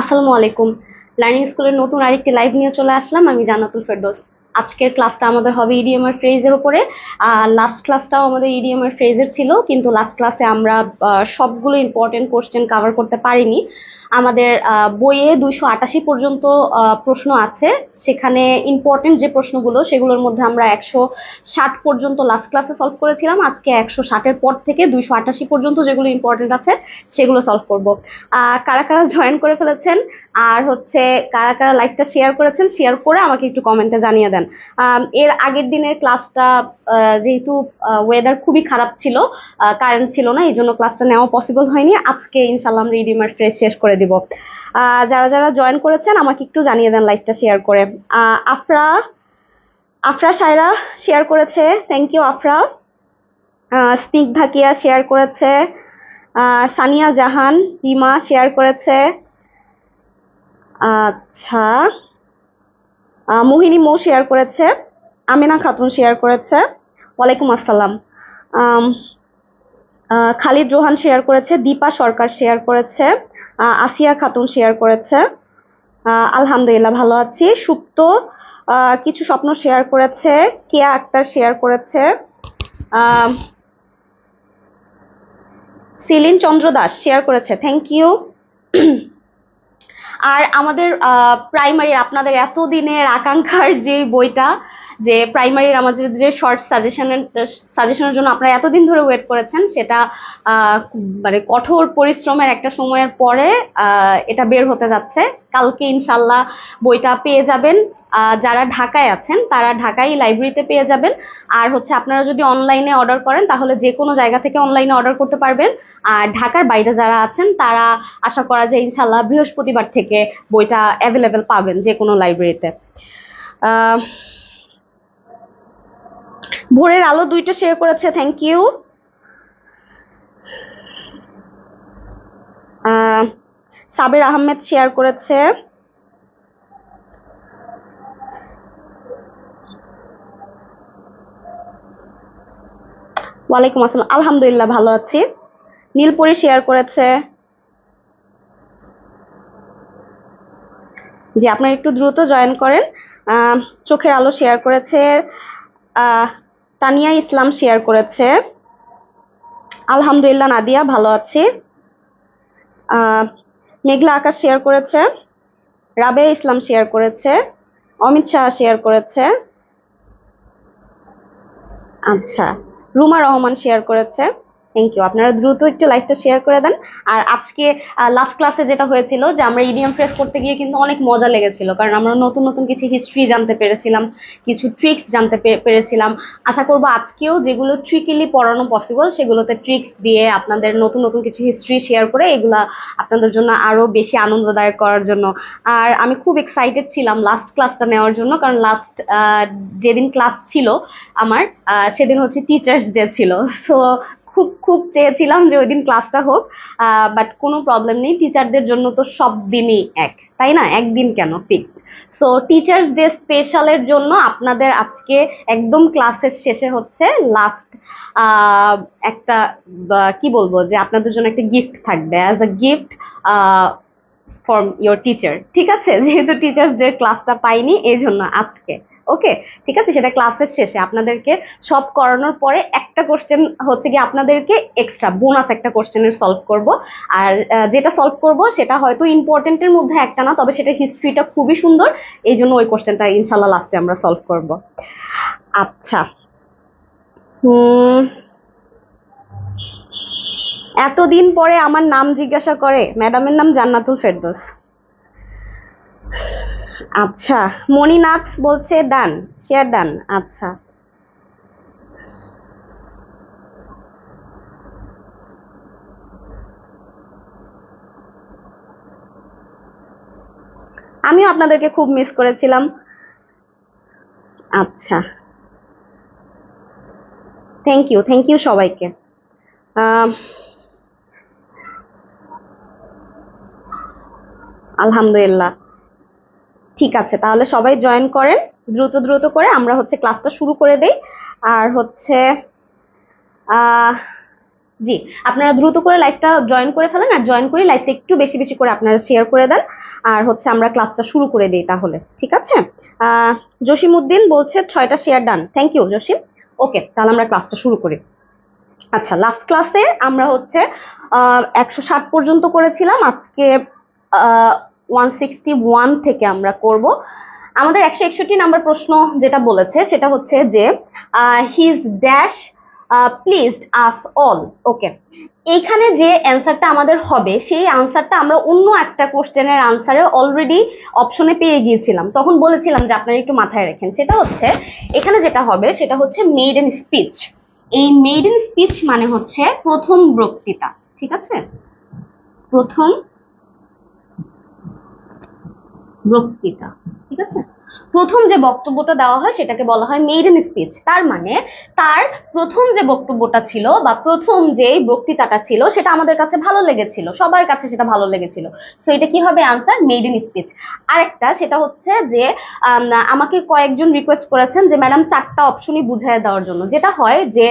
আসসালামু আলাইকুম। লার্নিং স্কুলের নতুন আরেকটি লাইভ নিয়ে চলে আসলাম। আমি জান্নাতুল ফেরদৌস। আজকের ক্লাসটা আমাদের হবে ইডিএম এর ফ্রেজের উপরে। লাস্ট ক্লাসটাও আমাদের ইডিএম এর ফ্রেজের ছিল, কিন্তু লাস্ট ক্লাসে আমরা সবগুলো ইম্পর্টেন্ট কোশ্চেন কভার করতে পারিনি। আমাদের বইয়ে 288 পর্যন্ত প্রশ্ন আছে। সেখানে ইম্পর্টেন্ট যে প্রশ্নগুলো সেগুলোর মধ্যে আমরা 160 পর্যন্ত লাস্ট ক্লাসে সলভ করেছিলাম। আজকে 160-এর পর থেকে 288 পর্যন্ত যেগুলো ইম্পর্টেন্ট আছে সেগুলো সলভ করব। কারা কারা জয়েন করে ফেলেছেন আর হচ্ছে কারা কারা লাইভটা শেয়ার করেছেন, শেয়ার করে আমাকে একটু কমেন্টে জানিয়ে দেন। এর আগের দিনের ক্লাসটা যেহেতু ওয়েদার খুবই খারাপ ছিল, কারেন্ট ছিল না, এই জন্য ক্লাসটা নেওয়া পসিবল হয়নি। আজকে ইনশাল্লাহ আমরা রিডিমার ফ্রেজ শেষ করে দিব। যারা যারা জয়েন করেছেন আমাকে একটু জানিয়ে দেন লাইভটা শেয়ার করে। আফরা আফরা সায়রা শেয়ার করেছে, থ্যাংক ইউ আফরা। স্নিগ্ধা কিয়া শেয়ার করেছে, সানিয়া জাহান রিমা শেয়ার করেছে। আচ্ছা, মোহিনী মৌ শেয়ার করেছে, আমিনা খাতুন শেয়ার করেছে, ওয়ালাইকুম আসসালাম। খালিদ রোহান শেয়ার করেছে, দীপা সরকার শেয়ার করেছে, আসিয়া খাতুন শেয়ার করেছে। আলহামদুলিল্লাহ ভালো আছি। সুপ্ত কিছু স্বপ্ন শেয়ার করেছে, কেয়া আক্তার শেয়ার করেছে, সিলিন চন্দ্র দাস শেয়ার করেছে, থ্যাংক ইউ। আর আমাদের প্রাইমারি আপনাদের এতদিনের আকাঙ্ক্ষার যে বইটা, যে প্রাইমারির আমাদের যে শর্ট সাজেশনের জন্য আপনারা এতদিন ধরে ওয়েট করেছেন, সেটা মানে কঠোর পরিশ্রমের একটা সময়ের পরে এটা বের হতে যাচ্ছে। কালকে ইনশাল্লাহ বইটা পেয়ে যাবেন। যারা ঢাকায় আছেন তারা ঢাকায় লাইব্রেরিতে পেয়ে যাবেন। আর হচ্ছে আপনারা যদি অনলাইনে অর্ডার করেন তাহলে যে কোনো জায়গা থেকে অনলাইনে অর্ডার করতে পারবেন। আর ঢাকার বাইরে যারা আছেন তারা আশা করা যায় ইনশাল্লাহ বৃহস্পতিবার থেকে বইটা অ্যাভেলেবেল পাবেন যে কোনো লাইব্রেরিতে। ভোরের আলো 2টা শেয়ার করেছে, thank you. Sabir Ahmed share করেছে, ওয়ালাইকুম আসসালাম, আলহামদুলিল্লাহ ভালো আছি। নীলপরি শেয়ার করেছে, যে আপনারা একটু দ্রুত জয়েন করেন। চোখের আলো শেয়ার করেছে, তানিয়া ইসলাম শেয়ার করেছে, আলহামদুলিল্লাহ নাদিয়া ভালো আছি। মেঘলা আকাশ শেয়ার করেছে, রাবেয়া ইসলাম শেয়ার করেছে, অমিত শাহ শেয়ার করেছে, আচ্ছা রুমা রহমান শেয়ার করেছে, থ্যাংক ইউ। আপনারা দ্রুত একটু লাইভটা শেয়ার করে দেন। আর আজকে লাস্ট ক্লাসে যেটা হয়েছিল যে আমরা ইডিয়াম ফ্রেজ করতে গিয়ে কিন্তু অনেক মজা লেগেছিল, কারণ আমরা নতুন নতুন কিছু হিস্ট্রি জানতে পেরেছিলাম, কিছু ট্রিক্স জানতে পেরেছিলাম। আশা করব আজকেও যেগুলো ট্রিকিলি পড়ানো পসিবল সেগুলোতে ট্রিক্স দিয়ে আপনাদের নতুন নতুন কিছু হিস্ট্রি শেয়ার করে এগুলা আপনাদের জন্য আরো বেশি আনন্দদায়ক করার জন্য। আর আমি খুব এক্সাইটেড ছিলাম লাস্ট ক্লাসটা নেওয়ার জন্য, কারণ লাস্ট যেদিন ক্লাস ছিল আমার সেদিন হচ্ছে টিচার্স ডে ছিল। সো খুব খুব চেয়েছিলাম যে ওই দিন ক্লাসটা হোক, বাট কোনো প্রবলেম নেই, টিচারদের জন্য তো সব দিনই এক, তাই না? একদিন কেন, ফিক্স। সো টিচার্স ডে স্পেশালের জন্য আপনাদের আজকে একদম ক্লাসের শেষে হচ্ছে লাস্ট একটা কি বলবো, যে আপনাদের জন্য একটা গিফট থাকবে as a gift from your teacher. ঠিক আছে, যেহেতু টিচার্স ডে ক্লাসটা পাইনি এই জন্য আজকে, ওকে ঠিক আছে, সেটা ক্লাসের শেষে আপনাদেরকে সব করানোর পরে একটা কোশ্চেন হচ্ছে কি আপনাদেরকে এক্সট্রা বোনাস একটা কোশ্চেনের সলভ করব। আর যেটা সলভ করব সেটা হয়তো ইম্পর্টেন্টের মধ্যে একটা না, তবে সেটা হিস্ট্রিটা খুবই সুন্দর, এই জন্য ওই কোশ্চেনটা ইনশাল্লাহ লাস্টে আমরা সলভ করব। আচ্ছা, এতদিন পরে আমার নাম জিজ্ঞাসা করে, ম্যাডামের নাম জান্নাতুল ফেরদৌস। আচ্ছা, মণিনাথ বলছে ডান, শেয়ার ডান। আচ্ছা, আমিও আপনাদেরকে খুব মিস করেছিলাম। আচ্ছা, থ্যাংক ইউ সবাইকে। আলহামদুলিল্লাহ, ঠিক আছে, তাহলে সবাই জয়েন করেন দ্রুত দ্রুত করে, আমরা হচ্ছে ক্লাসটা শুরু করে দেই। আর হচ্ছে জি, আপনারা দ্রুত করে লাইভটা জয়েন করে ফেলেন, আর জয়েন করে লাইভটা একটু বেশি বেশি করে আপনারা শেয়ার করে দেন, আর হচ্ছে আমরা ক্লাসটা শুরু করে দিই তাহলে, ঠিক আছে? জসিম উদ্দিন বলছে 6টা share done, thank you Jasim. Okay, তাহলে আমরা ক্লাসটা শুরু করি। আচ্ছা, লাস্ট ক্লাসে আমরা হচ্ছে 160 পর্যন্ত করেছিলাম, আজকে 161 থেকে আমরা করব। আমাদের 161 নাম্বার প্রশ্ন যেটা বলেছে সেটা হচ্ছে যে his dash pleased us all. Okay, এইখানে যে অ্যান্সারটা আমাদের হবে সেই অ্যান্সারটা আমরা অন্য একটা কোশ্চেনের আনসারে অলরেডি অপশনে পেয়ে গিয়েছিলাম, তখন বলেছিলাম যে আপনারা একটু মাথায় রাখেন। সেটা হচ্ছে এখানে যেটা হবে সেটা হচ্ছে মেইডেন স্পিচ। এই মেইডেন স্পিচ মানে হচ্ছে প্রথম বক্তৃতা, ঠিক আছে? প্রথম বক্তৃতা, ঠিক আছে? প্রথম যে বক্তব্যটা দেওয়া হয় সেটাকে বলা হয় মেইডেন স্পিচ। তার মানে তার প্রথম যে বক্তব্যটা ছিল বা প্রথম যে বক্তৃতাটা ছিল সেটা আমাদের কাছে ভালো লেগেছিল, সবার কাছে সেটা ভালো লেগেছিল। সো এটা কি হবে আনসার? Maiden speech. আরেকটা সেটা হচ্ছে যে আমাকে কয়েকজন রিকোয়েস্ট করেছেন যে ম্যাডাম 4টা অপশনই বুঝিয়ে দেওয়ার জন্য। যেটা হয় যে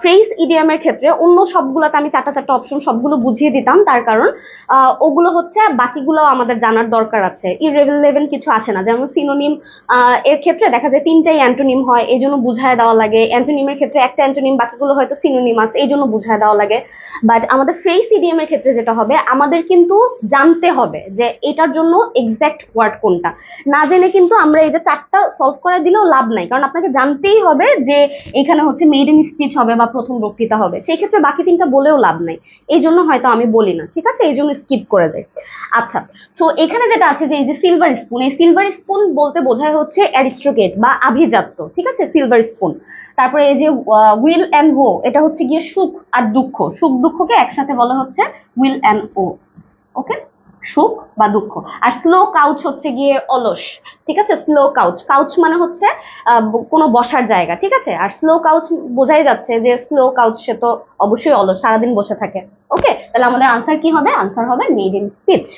ফ্রেজ ইডিয়ামের ক্ষেত্রে অন্য সবগুলোতে আমি 4টা অপশন সবগুলো বুঝিয়ে দিতাম, তার কারণ ওগুলো হচ্ছে বাকিগুলো আমাদের জানার দরকার আছে। ইররেলেভেন্ট কিছু আসে না, যেমন সিনোনিম এর ক্ষেত্রে দেখা যায় 3টাই অ্যান্টোনিম হয়, এই জন্য বুঝায় দেওয়া লাগে। অ্যান্টোনিমের ক্ষেত্রে একটা অ্যান্টোনিম, বাকিগুলো হয়তো সিনোনিমাস, এই জন্য বুঝায় দেওয়া লাগে। বাট আমাদের ফ্রেজ ইডিয়ামের ক্ষেত্রে যেটা হবে, আমাদের কিন্তু জানতে হবে যে এটার জন্য এক্সাক্ট ওয়ার্ড কোনটা। না জেনে কিন্তু আমরা এই যে 4টা সলভ করে দিলেও লাভ নাই, কারণ আপনাকে জানতেই হবে যে এখানে হচ্ছে মেইডেন স্পিচ হবে বা প্রথম বক্তৃতা হবে। সেই ক্ষেত্রে বাকি 3টা বলেও লাভ নাই, এই জন্য হয়তো আমি বলি না, ঠিক আছে? এই জন্য স্কিপ করে যাই। আচ্ছা, তো এখানে যেটা আছে যে এই যে সিলভার স্পুন, এই সিলভার স্পুন বলতে বোঝায় হচ্ছে অ্যারিস্টোক্রেট বা আভিজাত্য, ঠিক আছে? Silver spoon. তারপরে এই যে উইল অ্যান্ড হো, এটা হচ্ছে গিয়ে সুখ আর দুঃখ, সুখ দুঃখকে একসাথে বলা হচ্ছে উইল অ্যান্ড ও। ওকে, সুখ বা দুঃখ। আর স্লো কাউচ হচ্ছে গিয়ে অলস, ঠিক আছে? স্লো কাউচ, কাউচ মানে হচ্ছে কোনো বসার জায়গা, ঠিক আছে? আর স্লো কাউচ বোঝাই যাচ্ছে যে স্লো কাউচ সে তো অবশ্যই অলস, সারাদিন বসে থাকে। ওকে, তাহলে আমাদের আনসার কি হবে? আনসার হবে মেইডেন স্পিচ।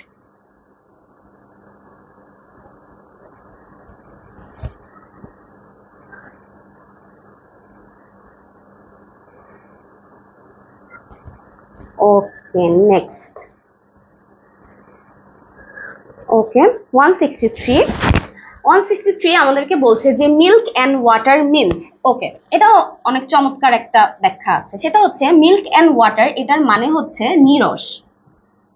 ওকে, নেক্সট। ওকে, 163 আমাদেরকে বলছে যে মিল্ক অ্যান্ড ওয়াটার মিনস। ওকে, এটাও অনেক চমৎকার একটা ব্যাখ্যা আছে। সেটা হচ্ছে মিল্ক অ্যান্ড ওয়াটার, এটার মানে হচ্ছে নিরস,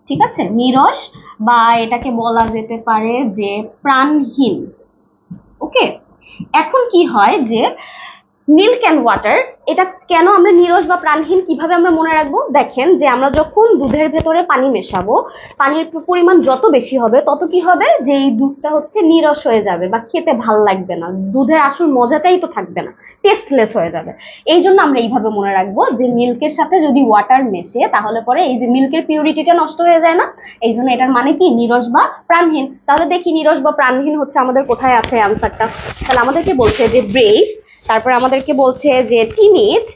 ঠিক আছে? নিরস, বা এটাকে বলা যেতে পারে যে প্রাণহীন। ওকে, এখন কি হয় যে মিল্ক অ্যান্ড ওয়াটার, এটা কেন আমরা নিরস বা প্রাণহীন কিভাবে আমরা মনে রাখবো? দেখেন যে আমরা যখন দুধের ভেতরে পানি মেশাবো, পানির পরিমাণ যত বেশি হবে তত কি হবে, যে এই দুধটা হচ্ছে নিরস হয়ে যাবে বা খেতে ভাল লাগবে না, দুধের আসল মজাটাই তো থাকবে না, টেস্টলেস হয়ে যাবে। এই জন্য আমরা এইভাবে মনে রাখবো যে মিল্কের সাথে যদি ওয়াটার মেশে তাহলে পরে এই যে মিল্কের পিউরিটিটা নষ্ট হয়ে যায় না, এই জন্য এটার মানে কি নিরস বা প্রাণহীন। তাহলে দেখি নিরস বা প্রাণহীন হচ্ছে আমাদের কোথায় আছে অ্যান্সারটা। তাহলে আমাদেরকে বলছে যে ব্রেভ, তারপরে আমাদেরকে বলছে যে টিমিড,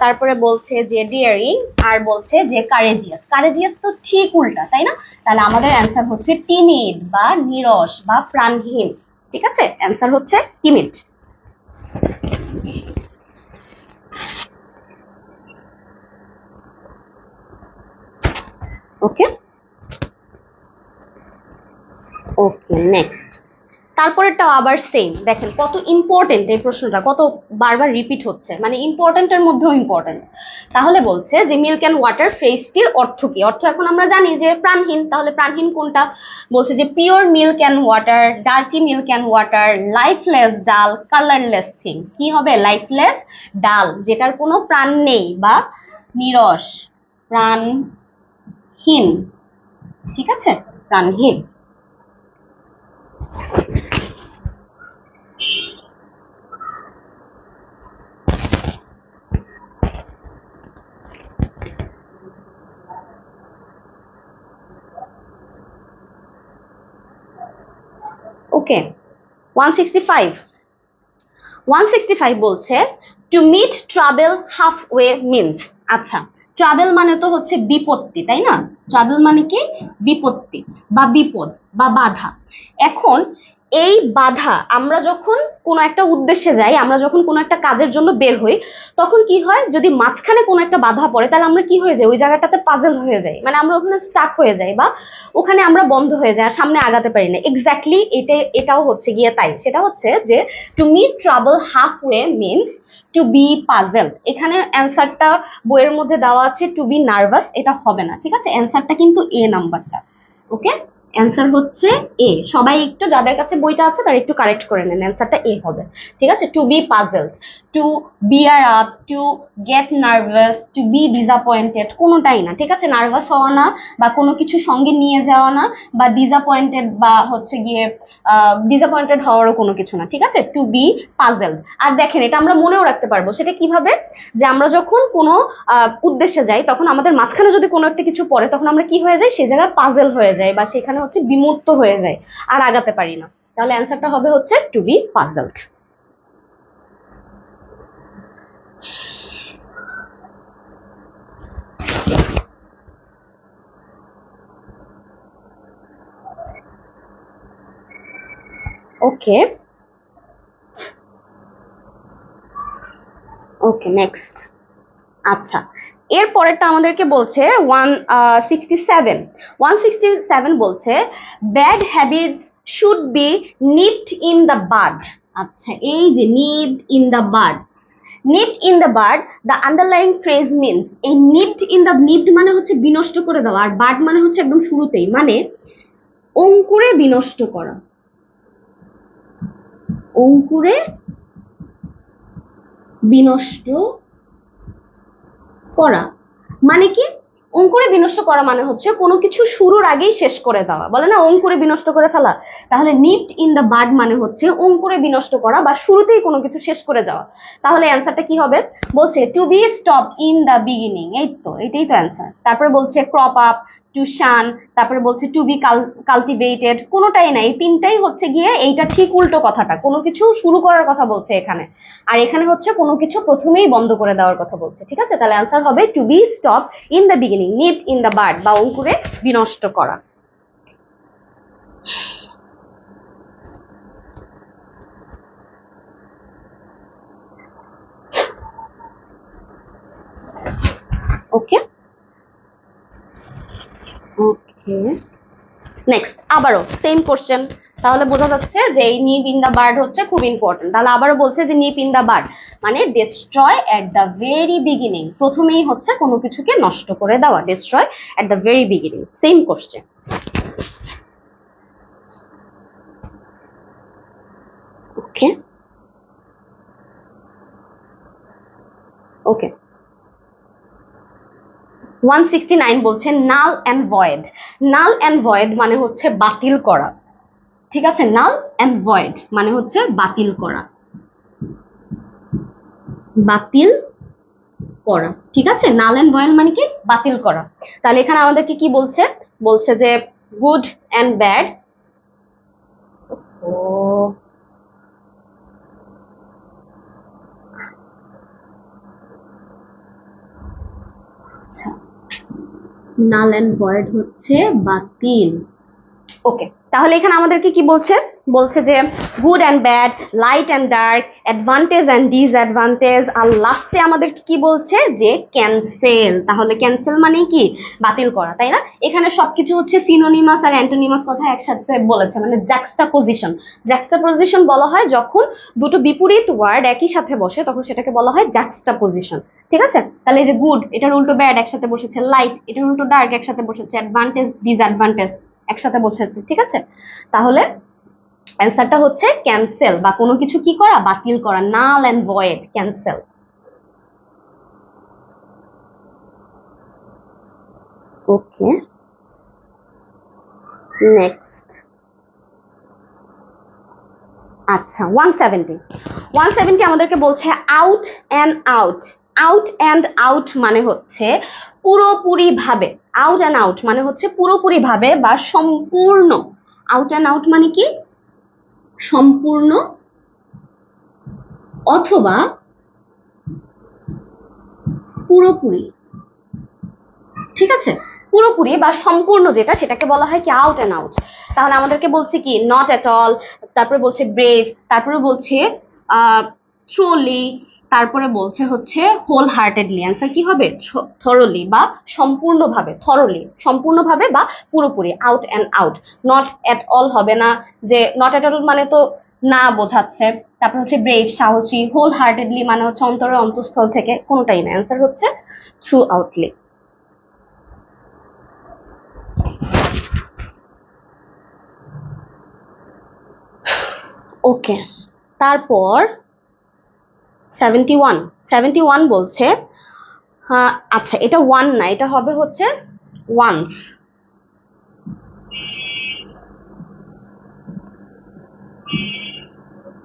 তারপরে বলছে যে ডিয়ারিং, আর বলছে যে কারেজিয়াস। কারেজিয়াস তো ঠিক উল্টা, তাই না? তাহলে আমাদের অ্যান্সার হচ্ছে টিমিড বা নিরস বা প্রাণহীন, ঠিক আছে? অ্যান্সার হচ্ছে টিমিড। ওকে, ওকে, নেক্সট। তারপরেরটাও আবার সেম, দেখেন কত ইম্পর্টেন্ট এই প্রশ্নটা, কত বারবার রিপিট হচ্ছে, মানে ইম্পর্টেন্টের মধ্যেও ইম্পর্টেন্ট। তাহলে বলছে যে মিল্ক অ্যান্ড ওয়াটার ফ্রেজটির অর্থ কি? অর্থ এখন আমরা জানি যে প্রাণহীন, তাহলে প্রাণহীন কোনটা? বলছে যে pure milk and water, dirty milk and water, lifeless ডাল, কালারলেস থিং। কি হবে? লাইফলেস ডাল, যেটার কোনো প্রাণ নেই বা নিরস, প্রাণহীন, ঠিক আছে? প্রাণহীন। ওকে, 165 বলছে to meet travel half way means. আচ্ছা, ট্রাভেল মানে তো হচ্ছে বিপত্তি, তাই না? ট্রাভেল মানে কি? বিপত্তি বা বিপদ বা বাধা। এখন এই বাধা, আমরা যখন কোনো একটা উদ্দেশ্যে যাই, আমরা যখন কোনো একটা কাজের জন্য বের হই, তখন কি হয়, যদি মাঝখানে কোনো একটা বাধা পড়ে তাহলে আমরা কি হয়ে যাই, ওই জায়গাটাতে পাজল হয়ে যাই, মানে আমরা ওখানে স্টাক হয়ে যাই বা ওখানে আমরা বন্ধ হয়ে যাই আর সামনে আগাতে পারি না। এক্স্যাক্টলি এটাও হচ্ছে গিয়ে তাই। সেটা হচ্ছে যে to meet trouble half way means to be puzzled. এখানে অ্যান্সারটা বইয়ের মধ্যে দেওয়া আছে টু বি নার্ভাস, এটা হবে না, ঠিক আছে? অ্যান্সারটা কিন্তু এ নাম্বারটা। ওকে, অ্যান্সার হচ্ছে এ। সবাই একটু, যাদের কাছে বইটা আছে তারা একটু কারেক্ট করে নেন, অ্যান্সারটা এ হবে, ঠিক আছে? To be puzzled, to bear up, to get nervous, to be disappointed, কোনোটাই না, ঠিক আছে? নার্ভাস হওয়া না, বা কোনো কিছু সঙ্গে নিয়ে যাওয়া না, বা ডিসঅ্যাপয়েন্টেড বা হচ্ছে গিয়ে ডিসঅ্যাপয়েন্টেড হওয়ারও কোনো কিছু না, ঠিক আছে? To be puzzled. আর দেখেন, এটা আমরা মনেও রাখতে পারবো। সেটা কিভাবে? যে আমরা যখন কোনো উদ্দেশ্যে যাই, তখন আমাদের মাঝখানে যদি কোনো একটা কিছু পড়ে, তখন আমরা কি হয়ে যাই, সেই জায়গায় পাজল হয়ে যায় বা সেখানে হচ্ছে বিমূর্ত হয়ে যায়, আর আগাতে পারি না। তাহলে অ্যান্সারটা হবে হচ্ছে to be puzzled. Okay okay, next. আচ্ছা, এর পরেরটা আমাদেরকে বলছে 167 বলছে bad habits should be nipped in the bud. আচ্ছা, এই যে nipped in the bud, nipped in the bud, the underlying phrase means, এই নিপড ইন দ্য, নিপড মানে হচ্ছে বিনষ্ট করে দেওয়া, আর বাড মানে হচ্ছে একদম শুরুতেই, মানে অঙ্কুরে বিনষ্ট করা। অঙ্কুরে বিনষ্ট করা মানে কি? অঙ্কুরে বিনষ্ট করা মানে হচ্ছে কোনো কিছু শুরুর আগেই শেষ করে দেওয়া, বলে না অঙ্কুরে বিনষ্ট করে ফেলা। তাহলে নিপড ইন দ্য বাড মানে হচ্ছে অঙ্কুরে বিনষ্ট করা বা শুরুতেই কোনো কিছু শেষ করে যাওয়া। তাহলে অ্যান্সারটা কি হবে? বলছে to be stop in the beginning, এই তো, এটাই তো অ্যান্সার। তারপরে বলছে ক্রপ আপ, টু শান, তারপরে বলছে টু বি কাল্টিভেটেড, কোনোটাই নাই, তিনটাই হচ্ছে গিয়ে এইটা ঠিক উল্টো কথাটা। কোনো কিছু শুরু করার কথা বলছে এখানে, আর এখানে হচ্ছে কোনো কিছু প্রথমেই বন্ধ করে দেওয়ার কথা বলছে, ঠিক আছে? তাহলে অ্যান্সার হবে to be stop in the beginning, nipped in the bud বা অঙ্কুরে বিনষ্ট করা। ওকে ওকে, নেক্সট আবারও সেম কোশ্চেন। তাহলে বোঝা যাচ্ছে যে এই নিপ ইন দ্য বার্ড হচ্ছে খুব ইম্পর্টেন্ট। তাহলে আবারও বলছে যে নিপ ইন দ্য বার্ড মানে destroy at the very beginning, প্রথমেই হচ্ছে কোনো কিছুকে নষ্ট করে দেওয়া, destroy at the very beginning. Same question. Okay okay, 169 বলছে null and void. Null and void মানে হচ্ছে বাতিল করা, ঠিক আছে? নাল অ্যান্ড ভয়েড মানে হচ্ছে বাতিল করা, বাতিল করা, ঠিক আছে? নাল অ্যান্ড ভয়েড মানে কি? বাতিল করা। তাহলে এখানে আমাদেরকে কি বলছে? বলছে যে গুড অ্যান্ড ব্যাড, ও আচ্ছা, নাল অ্যান্ড ভয়েড হচ্ছে বাতিল। ওকে, তাহলে এখানে আমাদেরকে কি বলছে? বলছে যে good and bad, light and dark, advantage and disadvantage, আর লাস্টে আমাদেরকে কি বলছে? যে ক্যান্সেল। তাহলে ক্যান্সেল মানে কি? বাতিল করা, তাই না? এখানে সবকিছু হচ্ছে সিনোনিমাস আর অ্যান্টোনিমাস কথা একসাথে বলেছে, মানে জ্যাক্সটাপোজিশন। জ্যাক্সটাপোজিশন বলা হয় যখন দুটো বিপরীত ওয়ার্ড একই সাথে বসে, তখন সেটাকে বলা হয় জ্যাক্সটাপোজিশন, ঠিক আছে? তাহলে এই যে গুড, এটার উল্টো ব্যাড একসাথে বসেছে, লাইট এটার উল্টো ডার্ক একসাথে বসেছে, অ্যাডভান্টেজ ডিসঅ্যাডভান্টেজ একসাথে বসেছে, ঠিক আছে? তাহলে অ্যান্সারটা হচ্ছে ক্যান্সেল, বা কোনো কিছু কি করা? বাতিল করা। নাল and void, cancel. Okay, next. আচ্ছা, 170 আমাদেরকে বলছে out and out. Out and out মানে হচ্ছে পুরোপুরি ভাবে, আউট অ্যান্ড আউট মানে হচ্ছে পুরোপুরি ভাবে বা সম্পূর্ণ। আউট অ্যান্ড আউট মানে কি? সম্পূর্ণ অথবা পুরোপুরি, ঠিক আছে? পুরোপুরি বা সম্পূর্ণ যেটা, সেটাকে বলা হয় কি আউট অ্যান্ড আউট। তাহলে আমাদেরকে বলছে কি নট এট অল, তারপরে বলছে ব্রেভ, তারপরে বলছে ট্রুলি, তারপরে বলছে হচ্ছে হোল হার্টেডলি। অ্যান্সার কি হবে? থরলি বা সম্পূর্ণভাবে, থরলি সম্পূর্ণভাবে বা পুরোপুরি, out and out. Not at all হবে না, যে নট এট অল মানে তো না বোঝাচ্ছে। তারপর হচ্ছে ব্রেভ সাহসী, হোল হার্টেডলি মানে হচ্ছে অন্তরের অন্তঃস্থল থেকে, কোনোটাই না। অ্যান্সার হচ্ছে থ্রু আউটলি। ওকে, তারপর 71 বলছে, হ্যাঁ আচ্ছা এটা ওয়ান না, এটা হবে হচ্ছে ওয়ান্স।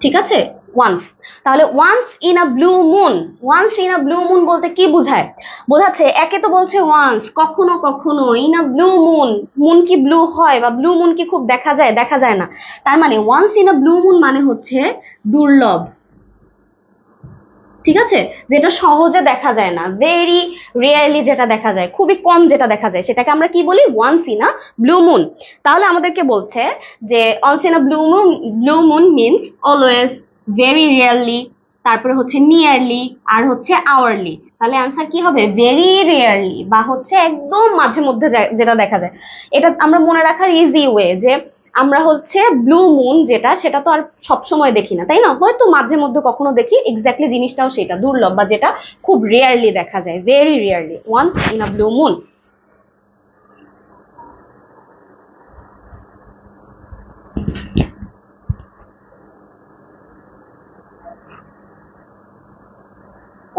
ঠিক আছে, ওয়ান্স। তাহলে once in a blue moon, once in a blue moon বলতে কি বোঝায়? বোঝাচ্ছে, একে তো বলছে ওয়ান্স, কখনো কখনো, in a blue moon, moon কি ব্লু হয় বা ব্লু মুন কি খুব দেখা যায়? দেখা যায় না। তার মানে once in a blue moon মানে হচ্ছে দুর্লভ, ঠিক আছে, যেটা সহজে দেখা যায় না, ভেরি রেয়ারলি যেটা দেখা যায়, খুবই কম যেটা দেখা যায়, সেটাকে আমরা কি বলি? Once in a blue moon. তাহলে আমাদেরকে বলছে যে once in a blue moon means always, very rarely, তারপরে হচ্ছে নিয়ারলি, আর হচ্ছে আওয়ারলি। তাহলে আনসার কি হবে? ভেরি রেয়ারলি বা হচ্ছে একদম মাঝে মধ্যে যেটা দেখা যায়। এটা আমরা মনে রাখার ইজি ওয়ে, যে আমরা হচ্ছে ব্লু মুন যেটা, সেটা তো আর সবসময় দেখি না, তাই না? হয়তো মাঝে মধ্যে কখনো দেখি, এক্স্যাক্টলি জিনিসটাও সেটা দুর্লভ বা যেটা খুব রেয়ারলি দেখা যায়, very rarely, once in a blue moon.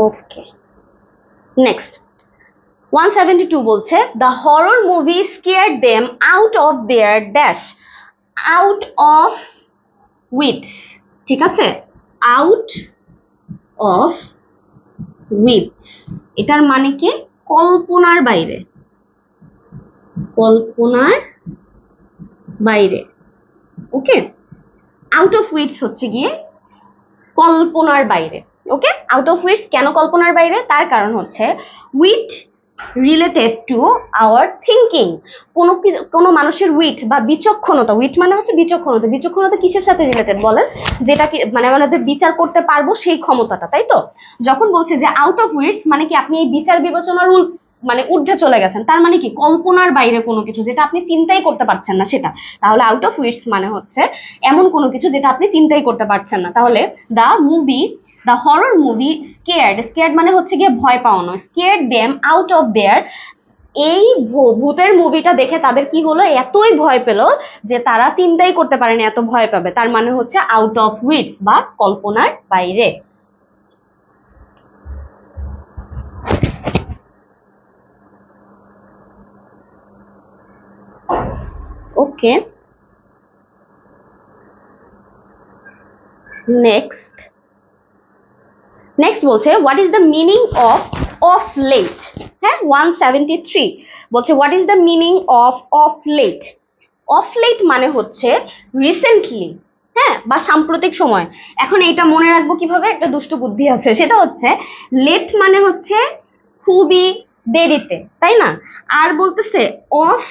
Okay, next 172 বলছে, the horror movie scared them out of their dash, out of wits. ঠিক আছে, আউট অফ উইটস, এটার মানে কি? কল্পনার বাইরে, কল্পনার বাইরে। ওকে, আউট অফ উইটস হচ্ছে গিয়ে কল্পনার বাইরে। ওকে, আউট অফ উইটস কেন কল্পনার বাইরে? তার কারণ হচ্ছে wit related to our thinking. কোনো মানুষের উইট বা বিচক্ষণতা, উইট মানে হচ্ছে বিচক্ষণতা, বিচক্ষণতা কিসের সাথে রিলেটেড বলেন? যেটা কি মানে আমাদের বিচার করতে পারবো সেই ক্ষমতাটা, তাই তো? যখন বলছে যে আউট অফ উইটস, মানে কি আপনি এই বিচার বিবেচনার মানে ঊর্ধ্বে চলে গেছেন, তার মানে কি কল্পনার বাইরে কোনো কিছু যেটা আপনি চিন্তাই করতে পারছেন না সেটা। তাহলে আউট অফ উইটস মানে হচ্ছে এমন কোনো কিছু যেটা আপনি চিন্তাই করতে পারছেন না। তাহলে দ্য হরর মুভি স্কেয়ার্ড মানে হচ্ছে গিয়ে ভয় পাওয়ানো, scared them out of their, এই ভূতের মুভিটা দেখে তাদের কি হলো? এতই ভয় পেল যে তারা চিন্তাই করতে পারেনি এত ভয় পাবে। তার মানে হচ্ছে আউট অফ উইটস বা কল্পনার বাইরে। ওকে, নেক্সট বলছে what is the meaning of late. হ্যাঁ, 173 বলছে what is the meaning of late. Of late মানে হচ্ছে রিসেন্টলি, হ্যাঁ, বা সাম্প্রতিক সময়। এখন এইটা মনে রাখবো কিভাবে? একটা দুষ্ট বুদ্ধি আছে, সেটা হচ্ছে লেট মানে হচ্ছে খুবই দেরিতে, তাই না? আর বলতেছে অফ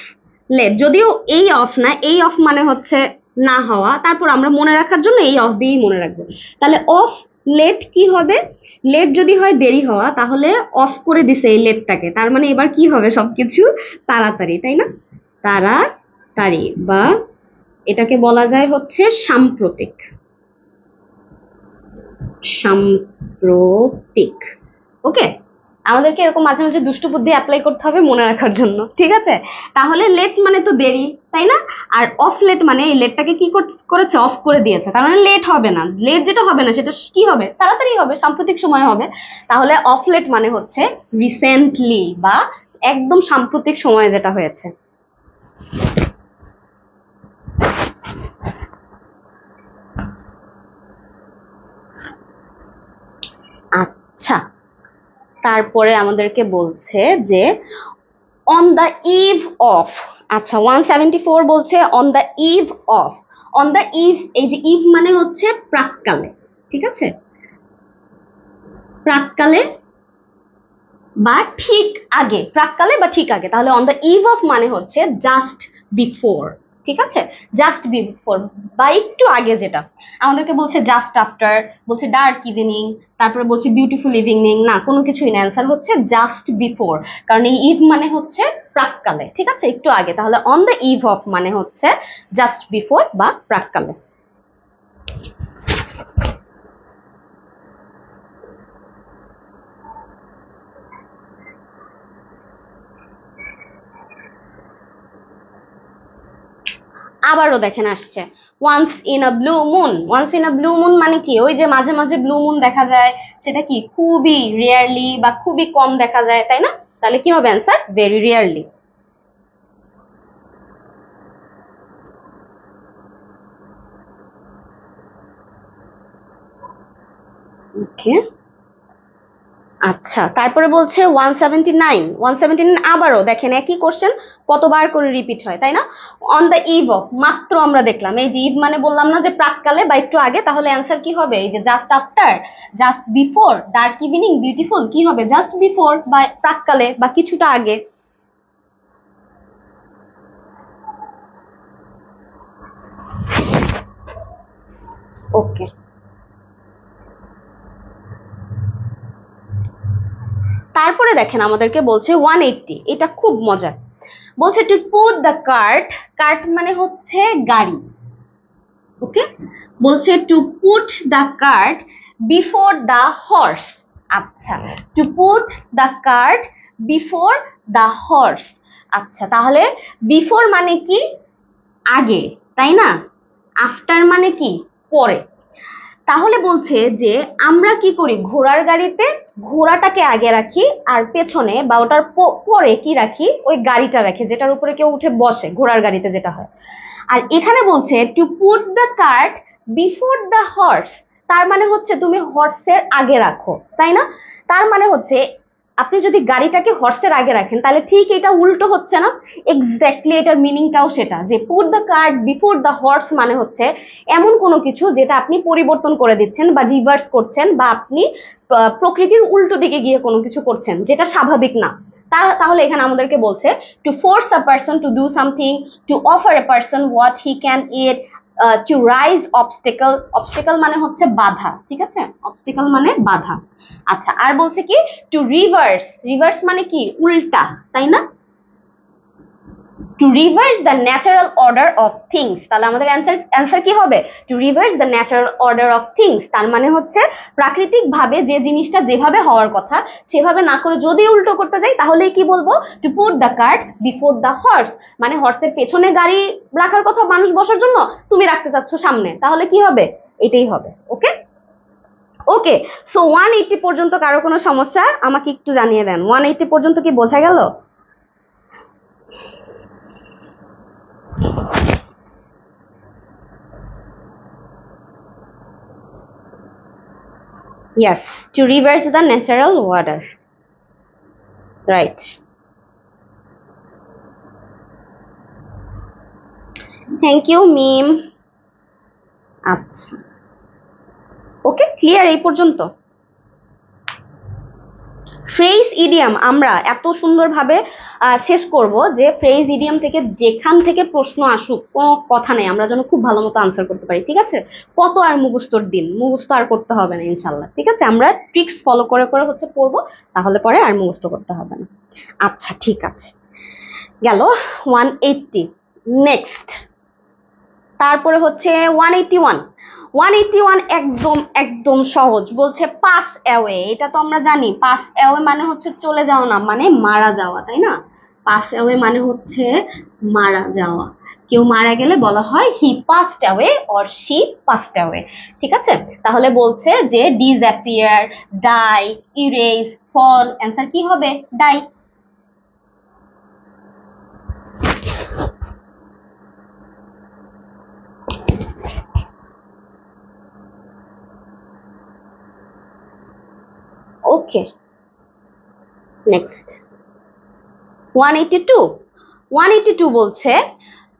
লেট, যদিও এই অফ না, এই অফ মানে হচ্ছে না হওয়া, তারপর আমরা মনে রাখার জন্য এই অফ দিয়েই মনে রাখবো। তাহলে অফ লেট কি হবে? লেট যদি হয় দেরি হওয়া, তাহলে অফ করে দিছে এই লেটটাকে, তার মানে এবার কি হবে? সবকিছু তাড়াতাড়ি, তাই না? তাড়াতাড়ি, বা এটাকে বলা যায় হচ্ছে সাম্প্রতিক, সাম্প্রতিক। ওকে, আমাদেরকে এরকম মাঝে মাঝে দুষ্টু বুদ্ধি অ্যাপ্লাই করতে হবে মনে রাখার জন্য, ঠিক আছে? তাহলে লেট মানে তো দেরি, তাই না? আর অফ লেট মানে এই লেটটাকে কি করেছে? অফ করে দিয়েছে, তার মানে লেট হবে না। লেট যেটা হবে না সেটা কি হবে? তাড়াতাড়ি হবে, সাম্প্রতিক সময় হবে। তাহলে অফ লেট মানে হচ্ছে রিসেন্টলি বা একদম সাম্প্রতিক সময়ে যেটা হয়েছে। আচ্ছা, তারপরে আমাদেরকে বলছে যে অন দ্য ইভ অফ। আচ্ছা, 174 বলছে on the eve of. On the eve, এই যে ইভ মানে হচ্ছে প্রাককালে, ঠিক আছে? প্রাককালে বা ঠিক আগে, প্রাককালে বা ঠিক আগে। তাহলে অন দ্য ইভ অফ মানে হচ্ছে জাস্ট বিফোর, ঠিক আছে, জাস্ট বিফোর বা একটু আগে। যেটা আমাদেরকে বলছে জাস্ট আফটার, বলছে ডার্ক ইভিনিং, তারপরে বলছে বিউটিফুল ইভিনিং, না কোনো কিছুই না, অ্যান্সার হচ্ছে জাস্ট বিফোর। কারণ এই ইভ মানে হচ্ছে প্রাককালে, ঠিক আছে, একটু আগে। তাহলে অন দ্য ইভ অফ মানে হচ্ছে জাস্ট বিফোর বা প্রাককালে। আবারও দেখেন আসছে once in a blue moon. Once in a blue moon মানে কি? ওই যে মাঝে মাঝে ব্লু মুন দেখা যায়, সেটা কি খুবই রেয়ারলি বা খুবই কম দেখা যায়, তাই না? তাহলে কি হবে অ্যান্সার? Very rarely. ওকে, আচ্ছা, তারপরে বলছে 179। 179 আবারও দেখেন একই কোশ্চেন কতবার করে রিপিট হয়, তাই না? অন দ্য ইভ অফ মাত্র আমরা দেখলাম, এই যে ইভ মানে বললাম না যে প্রাককালে বা একটু আগে, তাহলে অ্যান্সার কি হবে? এই যে just after, just before, dark evening, beautiful, কি হবে? জাস্ট বিফোর বা প্রাককালে বা কিছুটা আগে। ওকে, তারপরে দেখেন আমাদেরকে বলছে 180। এটা খুব মজার। বলছে to put the cart, cart মানে হচ্ছে গাড়ি, ওকে, বলছে to put the cart before the horse. আচ্ছা, to put the cart before the horse. আচ্ছা, তাহলে বিফোর মানে কি? আগে, তাই না? আফটার মানে কি? পরে। তাহলে বলছে যে আমরা কি করি ঘোড়ার গাড়িতে? ঘোড়াটাকে আগে রাখি, আর পেছনে বা ওটার পরে কি রাখি? ওই গাড়িটা রাখি, যেটার উপরে কেউ উঠে বসে, ঘোড়ার গাড়িতে যেটা হয়। আর এখানে বলছে to put the cart before the horse, তার মানে হচ্ছে তুমি হর্সের আগে রাখো, তাই না? তার মানে হচ্ছে আপনি যদি গাড়িটাকে হর্সের আগে রাখেন, তাহলে ঠিক এটা উল্টো হচ্ছে না? এক্স্যাক্টলি, এটার মিনিংটাও সেটা, যে put the cart before the horse মানে হচ্ছে এমন কোনো কিছু যেটা আপনি পরিবর্তন করে দিচ্ছেন বা রিভার্স করছেন, বা আপনি প্রকৃতির উল্টো দিকে গিয়ে কোনো কিছু করছেন যেটা স্বাভাবিক না। তাহলে এখানে আমাদেরকে বলছে to force a person to do something, to offer a person what he can eat, to rise obstacle. Obstacle মানে হচ্ছে বাধা, ঠিক আছে, অবস্টেকল মানে বাধা। আচ্ছা, আর বলছে কি টু রিভার্স। রিভার্স মানে কি? উল্টা, তাই না? To reverse the natural order of things. তাহলে আমাদের অ্যান্সার কি হবে? To reverse the natural order of things. তার মানে হচ্ছে প্রাকৃতিক ভাবে যে জিনিসটা যেভাবে হওয়ার কথা সেভাবে না করে যদি উল্টো করতে যাই, তাহলে কি বলবো? Two put the cart before the horse, মানে হর্সের পেছনে গাড়ি রাখার কথা মানুষ বসার জন্য, তুমি রাখতে চাচ্ছ সামনে, তাহলে কি হবে? এটাই হবে। ওকে, ওকে। সো 180 পর্যন্ত কারো কোনো সমস্যা আমাকে একটু জানিয়ে দেন। 180 পর্যন্ত কি বোঝা গেল? Yes, to reverse the natural order. Right. Thank you, meme. আচ্ছা, ওকে, ক্লিয়ার এই পর্যন্ত? ফ্রেজ ইডিয়াম আমরা এত সুন্দরভাবে শেষ করব যে ফ্রেজ ইডিয়াম থেকে যেখান থেকে প্রশ্ন আসুক কোনো কথা নেই, আমরা যেন খুব ভালো মতো আনসার করতে পারি, ঠিক আছে? কত আর মুখস্থর দিন, মুখস্থ আর করতে হবে না ইনশাল্লাহ, ঠিক আছে? আমরা ট্রিক্স ফলো করে করে হচ্ছে পড়বো, তাহলে পরে আর মুখস্থ করতে হবে না। আচ্ছা, ঠিক আছে, গেল 180। নেক্সট, তারপরে হচ্ছে 181। 181 একদম একদম সহজ। বলছে পাস অ্যাওয়ে। এটা তো আমরা জানি, পাস অ্যাওয়ে মানে হচ্ছে চলে যাওয়া, না মানে মারা যাওয়া, তাই না? পাস অ্যাওয়ে মানে হচ্ছে মারা যাওয়া। কেউ মারা গেলে বলা হয় he passed away or she passed away, ঠিক আছে? তাহলে বলছে যে disappear, die, erase, fall, answer কি হবে? ডাই। Okay, next 182। 182 বলছে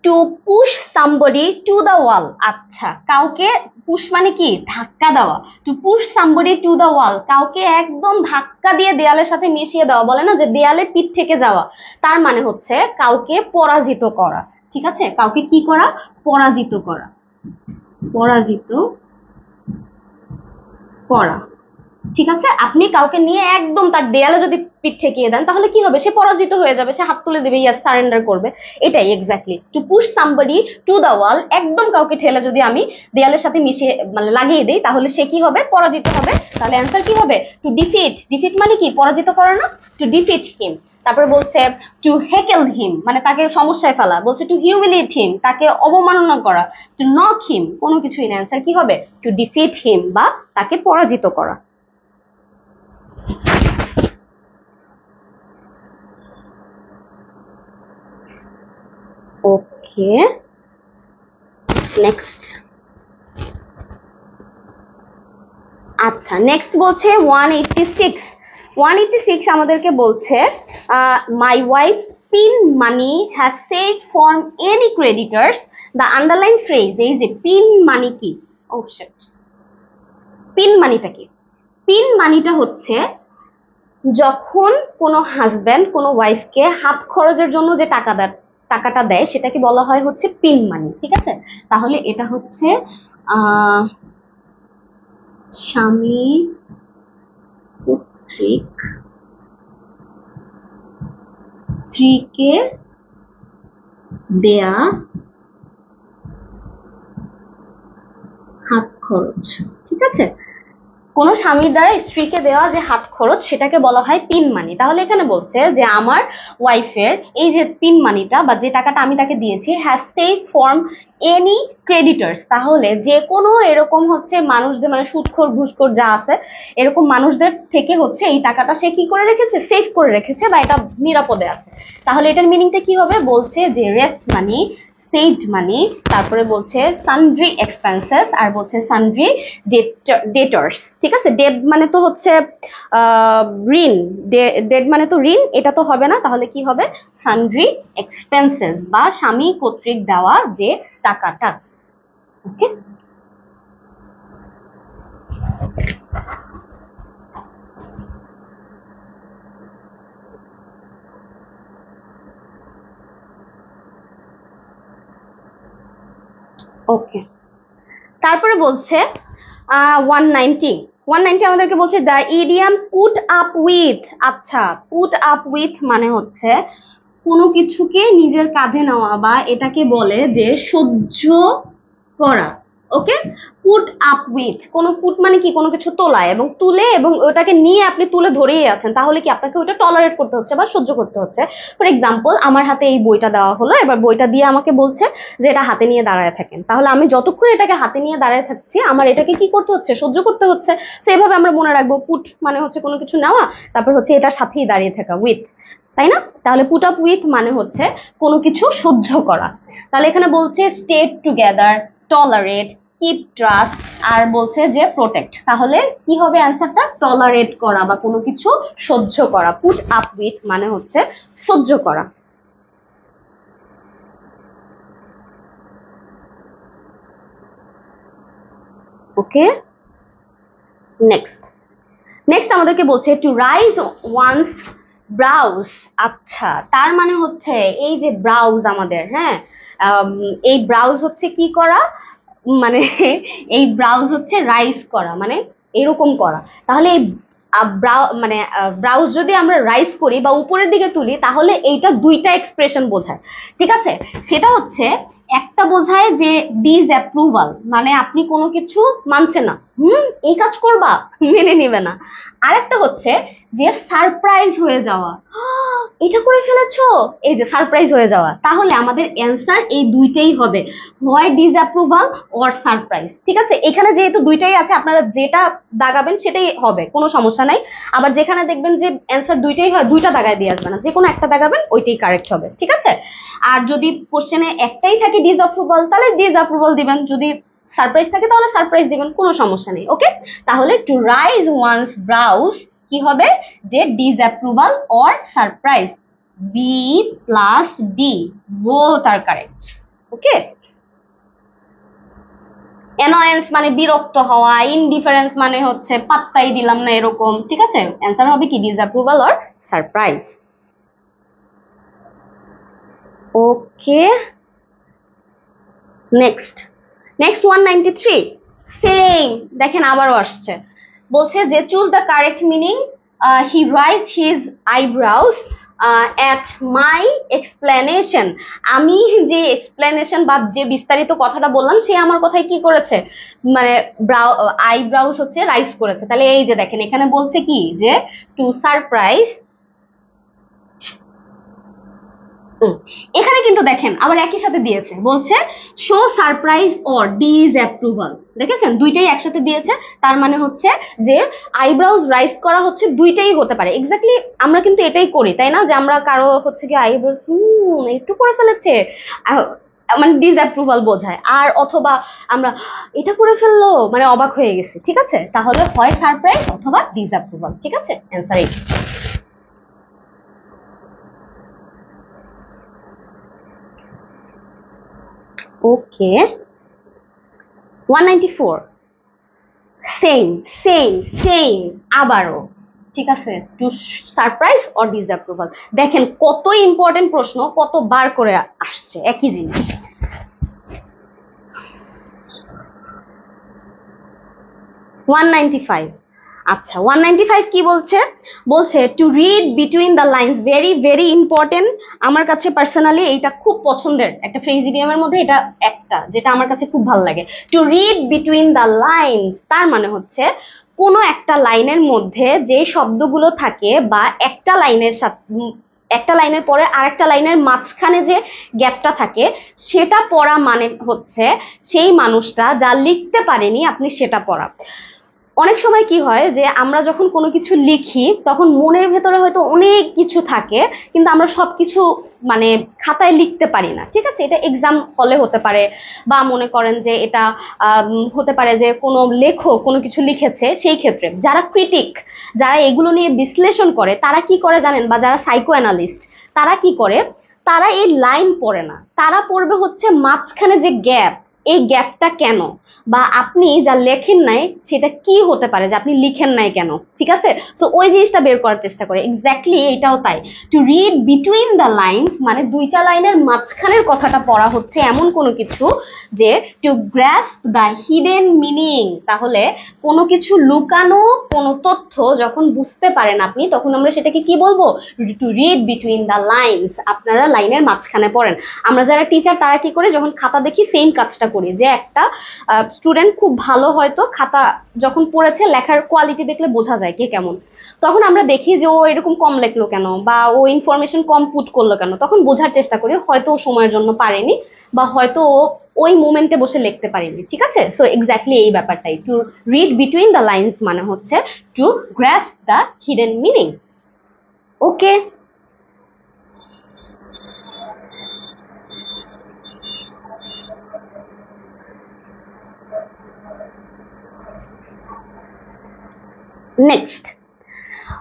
to push somebody to the wall. আচ্ছা, কাউকে পুশ মানে কি ধাক্কা দেওয়া। To push somebody to the wall, কাউকে একদম ধাক্কা দিয়ে দেয়ালের সাথে মিশিয়ে দেওয়া, বলে না যে দেয়ালে পিঠ থেকে যাওয়া, তার মানে হচ্ছে কাউকে পরাজিত করা। ঠিক আছে, কাউকে কি করা? পরাজিত করা। পরাজিত করা। ঠিক আছে, আপনি কাউকে নিয়ে একদম তার দেয়ালে যদি পিঠ ঠেকিয়ে দেন তাহলে কি হবে? সে পরাজিত হয়ে যাবে, সে হাত তুলে দেবে, ইয়াস সারেন্ডার করবে। এটাই exactly to push somebody to the wall. একদম কাউকে ঠেলে যদি আমি দেয়ালের সাথে মিশিয়ে মানে লাগিয়ে দিই তাহলে সে কি হবে? পরাজিত হবে। তাহলে অ্যান্সার কি হবে? Two defeat. ডিফিট মানে কি? পরাজিত করা না? টু ডিফিট হিম। তারপরে বলছে টু হেকেল হিম, মানে তাকে সমস্যায় ফেলা। বলছে টু হিউমিলিয়েট হিম, তাকে অবমাননা করা। টু নক হিম, কোনো কিছুই না, অ্যান্সার কি হবে? টু ডিফিট হিম, বা তাকে পরাজিত করা। ওকে, নেক্সট। আচ্ছা, নেক্সট বলছে 186। 186 আমাদেরকে বলছে my wife's pin money has saved from any creditors. The underline phrase, এই যে পিন মানি কি? ও শিট, পিন মানিটা কি? পিন মানিটা হচ্ছে যখন কোনো হাজব্যান্ড কোনো ওয়াইফকে হাত খরচের জন্য যে টাকাটা দেয় সেটাকে বলা হয় হচ্ছে পিন মানি। ঠিক আছে, তাহলে এটা হচ্ছে স্বামী কর্তৃক স্ত্রীকে দেয়া হাত খরচ। ঠিক আছে, কোন স্বামীর দ্বারা স্ত্রীকে দেওয়া যে হাত খরচ সেটাকে বলা হয় পিন মানি। তাহলে এখানে বলছে যে আমার ওয়াইফের এই যে পিন মানিটা বা যে টাকাটা আমি তাকে দিয়েছি has save from any creditors, তাহলে যে কোনো এরকম হচ্ছে মানুষদের মানে সুদখোর ঘুষখোর যা আছে এরকম মানুষদের থেকে হচ্ছে এই টাকাটা সে কি করে রেখেছে? সেভ করে রেখেছে, বা এটা নিরাপদে আছে। তাহলে এটার মিনিংটা কি হবে? বলছে যে রেস্ট মানি, saved মানি, তারপরে বলছে সানড্রি এক্সপেন্সেস, আর বলছে সানড্রি ডেটর্স। ঠিক আছে, ডেট মানে তো হচ্ছে ঋণ, ডেট মানে তো ঋণ, এটা তো হবে না, তাহলে কি হবে? সানড্রি এক্সপেন্সেস, বা স্বামী কর্তৃক দেওয়া যে টাকাটা। ওকে, ওকে। তারপরে বলছে 190। 190 আমাদেরকে বলছে the idiom put up with. আচ্ছা, পুট আপ উইথ মানে হচ্ছে কোনো কিছুকে নিজের কাঁধে নেওয়া, বা এটাকে বলে যে সহ্য করা। ওকে, পুট আপ উইথ, কোনো পুট মানে কি? কোনো কিছু তোলা, এবং তুলে এবং ওটাকে নিয়ে আপনি তুলে ধরেই আছেন, তাহলে কি আপনাকে ওটা টলারেট করতে হচ্ছে বা সহ্য করতে হচ্ছে। ফর এক্সাম্পল, আমার হাতে এই বইটা দেওয়া হলো, এবার বইটা দিয়ে আমাকে বলছে যে এটা হাতে নিয়ে দাঁড়ায় থাকেন, তাহলে আমি যতক্ষণ এটাকে হাতে নিয়ে দাঁড়ায় থাকছি আমার এটাকে কি করতে হচ্ছে? সহ্য করতে হচ্ছে। সেভাবে আমরা মনে রাখবো পুট মানে হচ্ছে কোনো কিছু নেওয়া, তারপর হচ্ছে এটার সাথেই দাঁড়িয়ে থাকা, উইথ, তাই না? তাহলে পুট আপ উইথ মানে হচ্ছে কোনো কিছু সহ্য করা। তাহলে এখানে বলছে stay together, tolerate, keep trust, আর বলছে যে প্রোটেক্ট। তাহলে কি হবে অ্যান্সারটা? টলারেট করা বা কোনো কিছু সহ্য করা। পুট আপ উইথ মানে হচ্ছে সহ্য করা। ওকে, নেক্সট। নেক্সট আমাদেরকে বলছে টু রাইজ ওয়ান্স ব্রাউজ। আচ্ছা, তার মানে হচ্ছে এই যে ব্রাউজ আমাদের, হ্যাঁ, এই ব্রাউজ হচ্ছে কি করা? মানে এই ব্রাউজ হচ্ছে রাইজ করা, মানে এরকম করা। তাহলে এই মানে ব্রাউজ যদি আমরা রাইজ করি বা উপরের দিকে তুলি তাহলে এইটা দুইটা এক্সপ্রেশন বোঝায়। ঠিক আছে, সেটা হচ্ছে একটা বোঝায় যে ডিসঅ্যাপ্রুভাল, মানে আপনি কোনো কিছু মানছেন না, এই কাজ করবা, মেনে নিবে না। আরেকটা হচ্ছে যে সারপ্রাইজ হয়ে যাওয়া, এটা করে ফেলেছো, এই যে সারপ্রাইজ হয়ে যাওয়া। তাহলে আমাদের অ্যান্সার এই দুইটাই হবে, হয় ডিসঅ্যাপ্রুভাল অর সারপ্রাইজ। ঠিক আছে, এখানে যেহেতু দুইটাই আছে আপনারা যেটা দাগাবেন সেটাই হবে, কোনো সমস্যা নাই। আবার যেখানে দেখবেন যে অ্যান্সার দুইটাই হয়, দুইটা দাগায় দিয়ে আসবে না, যে কোনো একটা দাগাবেন, ওইটাই কারেক্ট হবে। ঠিক আছে, আর যদি কোশ্চেনে একটাই থাকে ডিসঅ্যাপ্রুভাল তাহলে ডিসঅ্যাপ্রুভাল দিবেন, যদি সারপ্রাইজ থাকে তাহলে সারপ্রাইজ দিবেন, কোনো সমস্যা নেই। ওকে, তাহলে টু রাইজ ওয়ান্স ব্রাউজ কি হবে? যে disapproval or surprise. B plus D, both are correct. Okay, annoyance মানে বিরক্ত হওয়া, ইনডিফারেন্স মানে হচ্ছে পাত্তাই দিলাম না এরকম, ঠিক আছে? অ্যান্সার হবে কি disapproval or surprise. Okay, next 193 same, দেখেন আবারও আসছে, বলছে যে choose the correct meaning, he raised his eyebrows at my explanation. আমি যে এক্সপ্লেনেশন বা যে বিস্তারিত কথাটা বললাম সে আমার কথায় কি করেছে, মানে আইব্রাউস হচ্ছে রাইজ করেছে। তাহলে এই যে দেখেন এখানে বলছে কি যে টু সারপ্রাইজ, এখানে কিন্তু দেখেন আবার একই সাথে দিয়েছে, বলছে শো সারপ্রাইজ অর ডিসঅ্যাপ্রুভাল, দেখেছেন দুইটাই একসাথে দিয়েছে। তার মানে হচ্ছে যে আইব্রাউজ রাইজ করা হচ্ছে দুইটাই হতে পারে। এক্স্যাক্টলি আমরা কিন্তু এটাই করি, তাই না? যে আমরা কারো হচ্ছে কি আইব্রাউজ একটু করে ফেলেছে মানে ডিসঅ্যাপ্রুভাল বোঝায়, আর অথবা আমরা এটা করে ফেললো মানে অবাক হয়ে গেছি, ঠিক আছে? তাহলে হয় সারপ্রাইজ অথবা ডিসঅ্যাপ্রুভাল, ঠিক আছে? অ্যান্সার এই। ওকে, 194 সেম সেম সেম আবারও, ঠিক আছে? To surprise or disapproval. দেখেন কত ইম্পর্টেন্ট প্রশ্ন, কতবার করে আসছে একই জিনিস। 195, আচ্ছা 195 কি বলছে? বলছে to read between the lines, very very important. আমার কাছে পার্সোনালি এইটা খুব পছন্দের একটা ফ্রেজ ইডিয়মের মধ্যে এটা একটা, যেটা আমার কাছে খুব ভালো লাগে। To read between the lines তার মানে হচ্ছে কোনো একটা লাইনের মধ্যে যে শব্দগুলো থাকে বা একটা লাইনের সাথে একটা লাইনের পরে আরেকটা লাইনের মাঝখানে যে গ্যাপটা থাকে সেটা পড়া মানে হচ্ছে সেই মানুষটা যা লিখতে পারেনি আপনি সেটা পড়া। অনেক সময় কি হয় যে আমরা যখন কোনো কিছু লিখি তখন মনের ভেতরে হয়তো অনেক কিছু থাকে, কিন্তু আমরা সবকিছু মানে খাতায় লিখতে পারি না, ঠিক আছে? এটা এক্সাম হলে হতে পারে, বা মনে করেন যে এটা হতে পারে যে কোনো লেখক কোনো কিছু লিখেছে, সেই ক্ষেত্রে যারা ক্রিটিক, যারা এগুলো নিয়ে বিশ্লেষণ করে তারা কি করে জানেন, বা যারা সাইকো অ্যানালিস্ট তারা কি করে, তারা এই লাইন পড়ে না, তারা পড়বে হচ্ছে মাঝখানে যে গ্যাপ, এই গ্যাপটা কেন, বা আপনি যা লেখেন নাই সেটা কি হতে পারে যে আপনি লিখেন নাই কেন, ঠিক আছে? সো ওই জিনিসটা বের করার চেষ্টা করে। এক্স্যাক্টলি এটাও তাই, to read between the lines মানে দুইটা লাইনের মাঝখানের কথাটা পড়া হচ্ছে এমন কোনো কিছু, যে to grasp the hidden meaning, তাহলে কোনো কিছু লুকানো কোনো তথ্য যখন বুঝতে পারেন আপনি তখন আমরা সেটাকে কি বলবো, to read between the lines. আপনারা লাইনের মাঝখানে পড়েন। আমরা যারা টিচার তারা কি করে, যখন খাতা দেখি সেম কাজটা করি, যে একটা স্টুডেন্ট খুব ভালো হয়তো খাতা যখন পড়েছে লেখার কোয়ালিটি দেখলে বোঝা যায় কে কেমন, তখন আমরা দেখি যে ও এরকম কম লেখলো কেন বা ও ইনফরমেশন কম পুট করলো কেন, তখন বোঝার চেষ্টা করি হয়তো ও সময়ের জন্য পারেনি বা হয়তো ও ওই মোমেন্টে বসে লিখতে পারিনি, ঠিক আছে? সো এক্স্যাক্টলি এই ব্যাপারটাই, to read between the lines মানে হচ্ছে to grasp the hidden meaning. Okay, next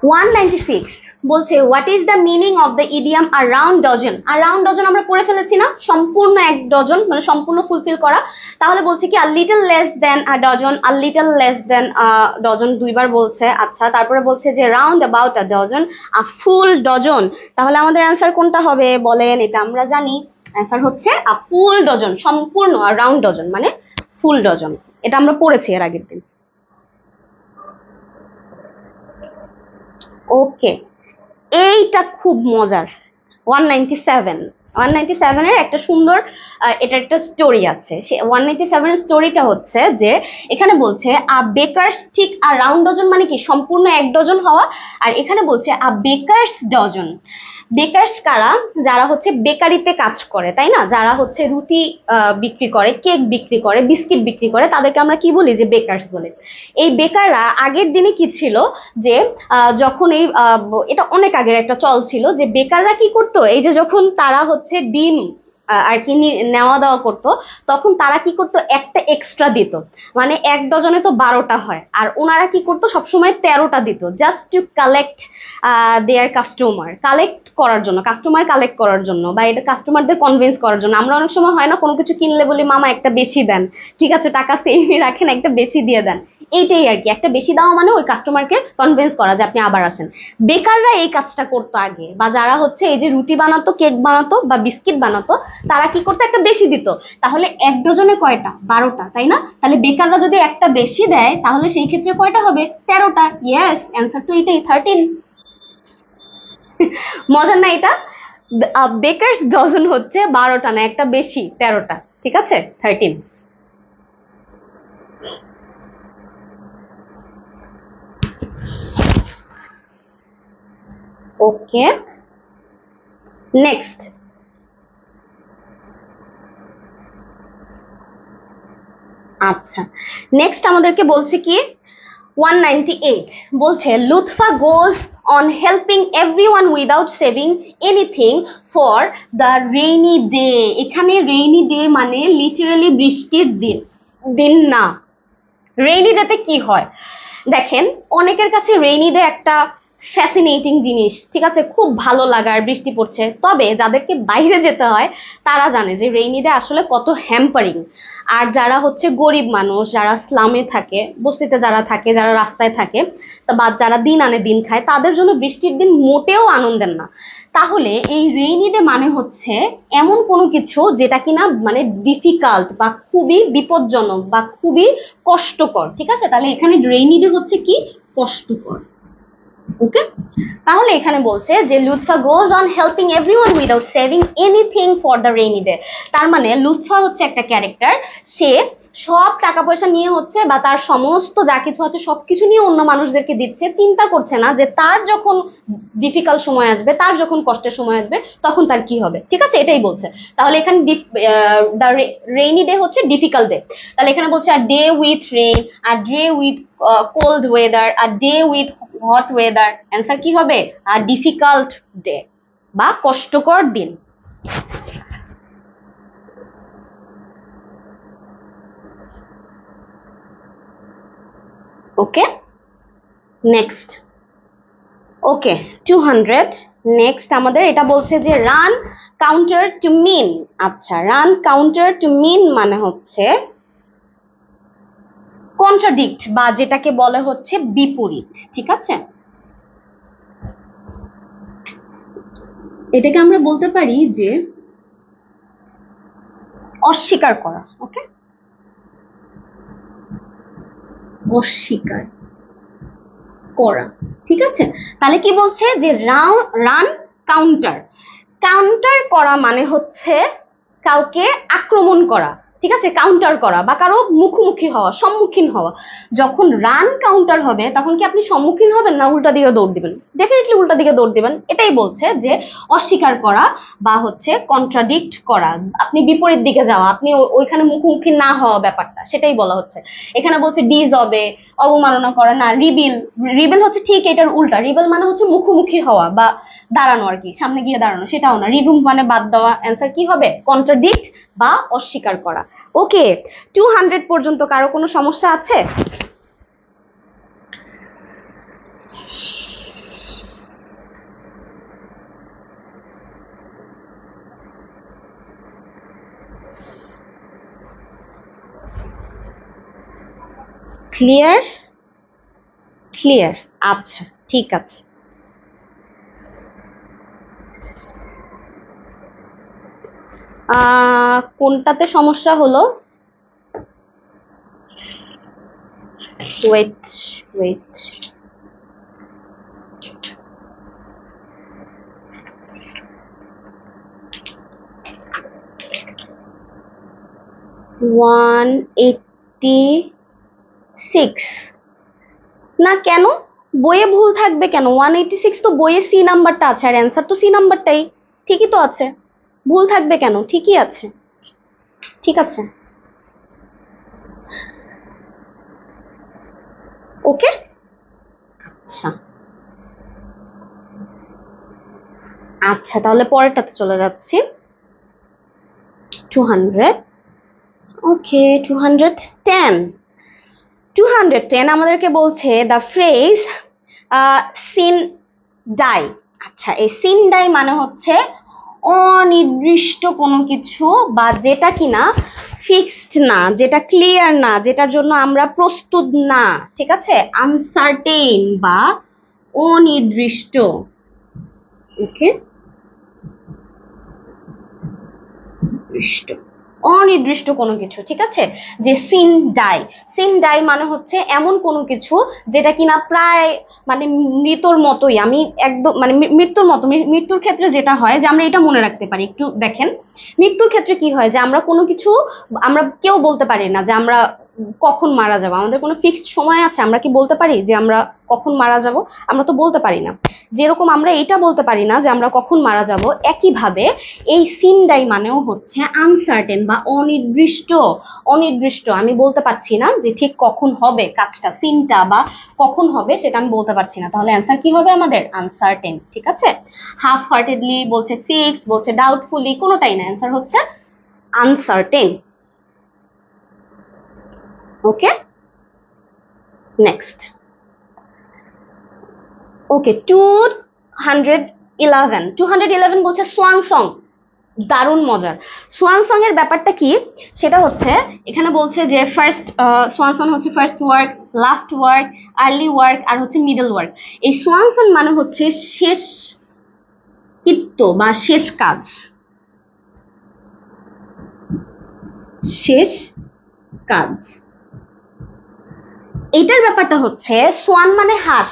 196 বলছে what is the meaning of the idiom a round dozen. আর রাউন্ড ডজন আমরা পড়ে ফেলেছি না, সম্পূর্ণ এক ডজন মানে সম্পূর্ণ ফুলফিল করা। তাহলে বলছে কি a little less than a dozen, a little less than a dozen দুইবার বলছে। আচ্ছা, তারপরে বলছে যে round about a dozen, a full dozen. তাহলে আমাদের অ্যান্সার কোনটা হবে বলেন? এটা আমরা জানি, অ্যান্সার হচ্ছে আ ফুল ডজন, সম্পূর্ণ। আর রাউন্ড ডজন মানে ফুল ডজন, এটা আমরা পড়েছি এর আগের দিন। ওকে, এইটা খুব মজার। 197 এর একটা সুন্দর এটা একটা স্টোরি আছে। সে 197 এর স্টোরিটা হচ্ছে যে এখানে বলছে আ বেকার্স ঠিক আ রাউন্ড ডজন মানে কি সম্পূর্ণ এক ডজন হওয়া, আর এখানে বলছে আ বেকার্স ডজন। বেকার্স কারা? যারা হচ্ছে বেকারিতে কাজ করে, তাই না? যারা হচ্ছে রুটি বিক্রি করে, কেক বিক্রি করে, বিস্কিট বিক্রি করে, তাদেরকে আমরা কি বলি? যে বেকার্স বলে। এই বেকাররা আগের দিনে কি ছিল যে যখন এই এটা অনেক আগের একটা চল ছিল যে বেকাররা কি করতো, এই যে যখন তারা হচ্ছে ডিম আর কি নেওয়া দেওয়া করতো, তখন তারা কি করতো, একটা এক্সট্রা দিত। মানে 1 ডজনে তো 12টা হয়, আর ওনারা কি করতো সবসময় 13টা দিত, just to collect their customer, collect করার জন্য, কাস্টমার কালেক্ট করার জন্য, বা এটা কাস্টমারদের কনভিন্স করার জন্য। আমরা অনেক সময় হয় না কোনো কিছু কিনলে বলি মামা একটা বেশি দেন, ঠিক আছে টাকা সেভই রাখেন, একটা বেশি দিয়ে দেন। এইটাই আর কি, একটা বেশি দেওয়া মানে ওই কাস্টমারকে কনভিন্স করা যে আপনি আবার আসেন। বেকাররা এই কাজটা করতো আগে, বা যারা হচ্ছে এই যে রুটি বানাতো, কেক বানাতো বা বিস্কিট বানাতো, তারা কি করতো, একটা বেশি দিত। তাহলে 1 ডজনে কয়টা, 12টা, তাই না? তাহলে বেকাররা যদি একটা বেশি দেয় তাহলে সেই ক্ষেত্রে কয়টা হবে, 13টা। ইয়েস, অ্যান্সার তো এটাই, 13। মজার না এটা? বেকারস ডজন হচ্ছে 12টা না, একটা বেশি, 13টা। ঠিক আছে, 13। ওকে, নেক্সট। আচ্ছা, নেক্সট আমাদেরকে বলছে কি, 198 বলছে Lutfa goes on helping everyone without saving anything for the rainy day. এখানে রেইনি ডে মানে লিটারালি বৃষ্টির দিন, দিন না। রেইনি ডেতে কি হয় দেখেন, অনেকের কাছে রেইনি ডে একটা ফ্যাসিনেটিং জিনিস, ঠিক আছে, খুব ভালো লাগার, বৃষ্টি পড়ছে। তবে যাদেরকে বাইরে যেতে হয় তারা জানে যে রেইনি ডে আসলে কত হ্যাম্পারিং। আর যারা হচ্ছে গরিব মানুষ, যারা স্লামে থাকে, বস্তিতে যারা থাকে, যারা রাস্তায় থাকে, বা যারা দিন আনে দিন খায়, তাদের জন্য বৃষ্টির দিন মোটেও আনন্দের না। তাহলে এই রেইনি ডে মানে হচ্ছে এমন কোনো কিছু যেটা কিনা মানে ডিফিকাল্ট বা খুবই বিপজ্জনক বা খুবই কষ্টকর, ঠিক আছে? তাহলে এখানে রেইনি ডে হচ্ছে কি, কষ্টকর। ওকে, তাহলে এখানে বলছে যে Lutfa goes on helping everyone without saving anything for the rainy day. তার মানে লুৎফা হচ্ছে একটা ক্যারেক্টার, সে সব টাকা পয়সা নিয়ে হচ্ছে বা তার সমস্ত যা কিছু আছে সবকিছু নিয়ে অন্য মানুষদেরকে দিচ্ছে, চিন্তা করছে না যে তার যখন ডিফিকাল্ট সময় আসবে, তার যখন কষ্টের সময় আসবে, তখন তার কি হবে, ঠিক আছে, এটাই বলছে। তাহলে এখানে দ্য রেইনি ডে হচ্ছে ডিফিকাল্ট ডে। তাহলে এখানে বলছে a day with rain, a day with cold weather, a day with hot weather. Answer কি হবে, আ ডিফিকাল্ট ডে বা কষ্টকর দিন। ওকে, নেক্সট। ওকে, 200। নেক্সট আমাদের এটা বলছে যে রান কাউন্টার টু মিন। আচ্ছা, রান কাউন্টার টু মিন মানে হচ্ছে কন্ট্রাডিক্ট, বা যেটাকে বলে হচ্ছে বিপরীত, ঠিক আছে? এটাকে আমরা বলতে পারি যে অস্বীকার করা। ওকে, অস্বীকার করা, ঠিক আছে? তাহলে কি বলছে যে রান কাউন্টার, কাউন্টার করা মানে হচ্ছে কাউকে আক্রমণ করা, ঠিক আছে, কাউন্টার করা বা কারো মুখোমুখি হওয়া, সম্মুখীন হওয়া। যখন রান কাউন্টার হবে তখন কি আপনি সম্মুখীন হবেন না উল্টা দিকে দৌড় দিবেন? ডেফিনেটলি উল্টা দিকে দৌড় দিবেন। এটাই বলছে যে অস্বীকার করা বা হচ্ছে কন্ট্রাডিক্ট করা, আপনি বিপরীত দিকে যাওয়া, আপনি ওইখানে মুখোমুখি না হওয়া, ব্যাপারটা সেটাই বলা হচ্ছে। এখানে বলছে ডিজ হবে, অবমাননা করা না, রিবিল। রিবেল হচ্ছে ঠিক এটার উল্টা, রিবেল মানে হচ্ছে মুখোমুখি হওয়া বা দাঁড়ানো, আর কি সামনে গিয়ে দাঁড়ানো, সেটাও না। রিভিউ মানে বাদ দেওয়া। অ্যান্সার কি হবে, কন্ট্রাডিক্ট বা অস্বীকার করা। ওকে, 200 পর্যন্ত কারো কোনো সমস্যা আছে? ক্লিয়ার? ক্লিয়ার, আচ্ছা ঠিক আছে। কোনটাতে সমস্যা হলো? Wait, wait, one eighty six না, কেন বইয়ে ভুল থাকবে কেন? 186 তো বইয়ে সি নাম্বারটা আছে, আর অ্যান্সার তো সি নাম্বারটাই, ঠিকই তো আছে, ভুল থাকবে কেন? ঠিকই আছে, ঠিক আছে। ওকে, আচ্ছা। আচ্ছা, তাহলে পরেরটাতে চলে যাচ্ছি। 200, ওকে 210 আমাদেরকে বলছে দ্য ফ্রেজ সিন ডাই। আচ্ছা, এই সিন ডাই মানে হচ্ছে অনির্দিষ্ট কোনো কিছু, বা যেটা কিনা ফিক্সড না, যেটা ক্লিয়ার না, যেটার জন্য আমরা প্রস্তুত না, ঠিক আছে, আনসার্টেইন বা অনির্দিষ্ট। ওকে, অনির্দিষ্ট কোনো কিছু, ঠিক আছে, যে সিন ডাই মানে হচ্ছে এমন কোনো কিছু যেটা কিনা প্রায় মানে মৃত্যুর মতোই, আমি একদম মানে মৃত্যুর মতো, মৃত্যুর ক্ষেত্রে যেটা হয় যে আমরা এটা মনে রাখতে পারি, একটু দেখেন মৃত্যুর ক্ষেত্রে কি হয় যে আমরা কোনো কিছু, আমরা কেউ বলতে পারি না যে আমরা কখন মারা যাব, আমাদের কোনো ফিক্সড সময় আছে, আমরা কি বলতে পারি যে আমরা কখন মারা যাব? আমরা তো বলতে পারি না। যেরকম আমরা এটা বলতে পারি না যে আমরা কখন মারা যাব, একইভাবে এই সিনডাই মানেও হচ্ছে আনসার্টেন বা অনির্দিষ্ট। আমি বলতে পারছি না যে ঠিক কখন হবে কাজটা, সিনটা বা কখন হবে সেটা আমি বলতে পারছি না, তাহলে অ্যান্সার কি হবে আমাদের? আনসার্টেন, ঠিক আছে। হাফ হার্টেডলি বলছে, ফিক্সড বলছে, ডাউটফুলি, কোনোটাই না, অ্যান্সার হচ্ছে আনসার্টেন। ওকে, নেক্সট। ওকে, 211 বলছে সোয়ান সং। দারুণ মজার। সোয়ান সং এর ব্যাপারটা কি সেটা হচ্ছে, এখানে বলছে যে ফার্স্ট সোয়ান সং হচ্ছে first work, last work, early work আর হচ্ছে মিডল ওয়ার্ক। এই সোয়ান সং মানে হচ্ছে শেষ কৃত্য বা শেষ কাজ, শেষ কাজ। এটার ব্যাপারটা হচ্ছে সোয়ান মানে হাঁস,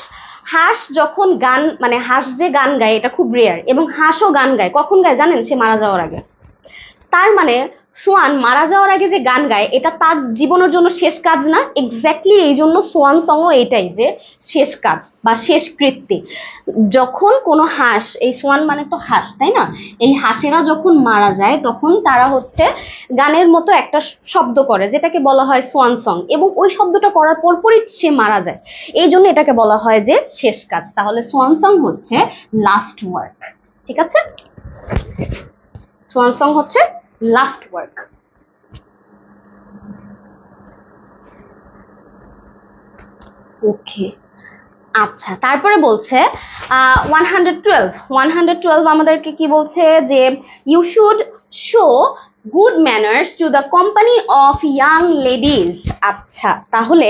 হাঁস যখন গান মানে হাঁস যে গান গায় এটা খুব রেয়ার, এবং হাঁসও গান গায় কখন গায় জানেন? সে মারা যাওয়ার আগে। তার মানে সোয়ান মারা যাওয়ার আগে যে গান গায় এটা তার জীবনের জন্য শেষ কাজ না? এক্স্যাক্টলি এই জন্য সোয়ান সংও এটাই, যে শেষ কাজ বা শেষ কৃত্যে। যখন কোনো হাঁস, এই সোয়ান মানে তো হাঁস তাই না, এই হাঁসেরা যখন মারা যায় তখন তারা হচ্ছে গানের মতো একটা শব্দ করে যেটাকে বলা হয় সোয়ান সং, এবং ওই শব্দটা করার পরপরই সে মারা যায়, এই জন্য এটাকে বলা হয় যে শেষ কাজ। তাহলে সোয়ান সং হচ্ছে লাস্ট ওয়ার্ক, ঠিক আছে, সোয়ান সং হচ্ছে লাস্ট ওয়ার্ক। ওকে, আচ্ছা, তারপরে বলছে 112 আমাদেরকে কি বলছে যে you should show good manners to the company of young ladies. আচ্ছা, তাহলে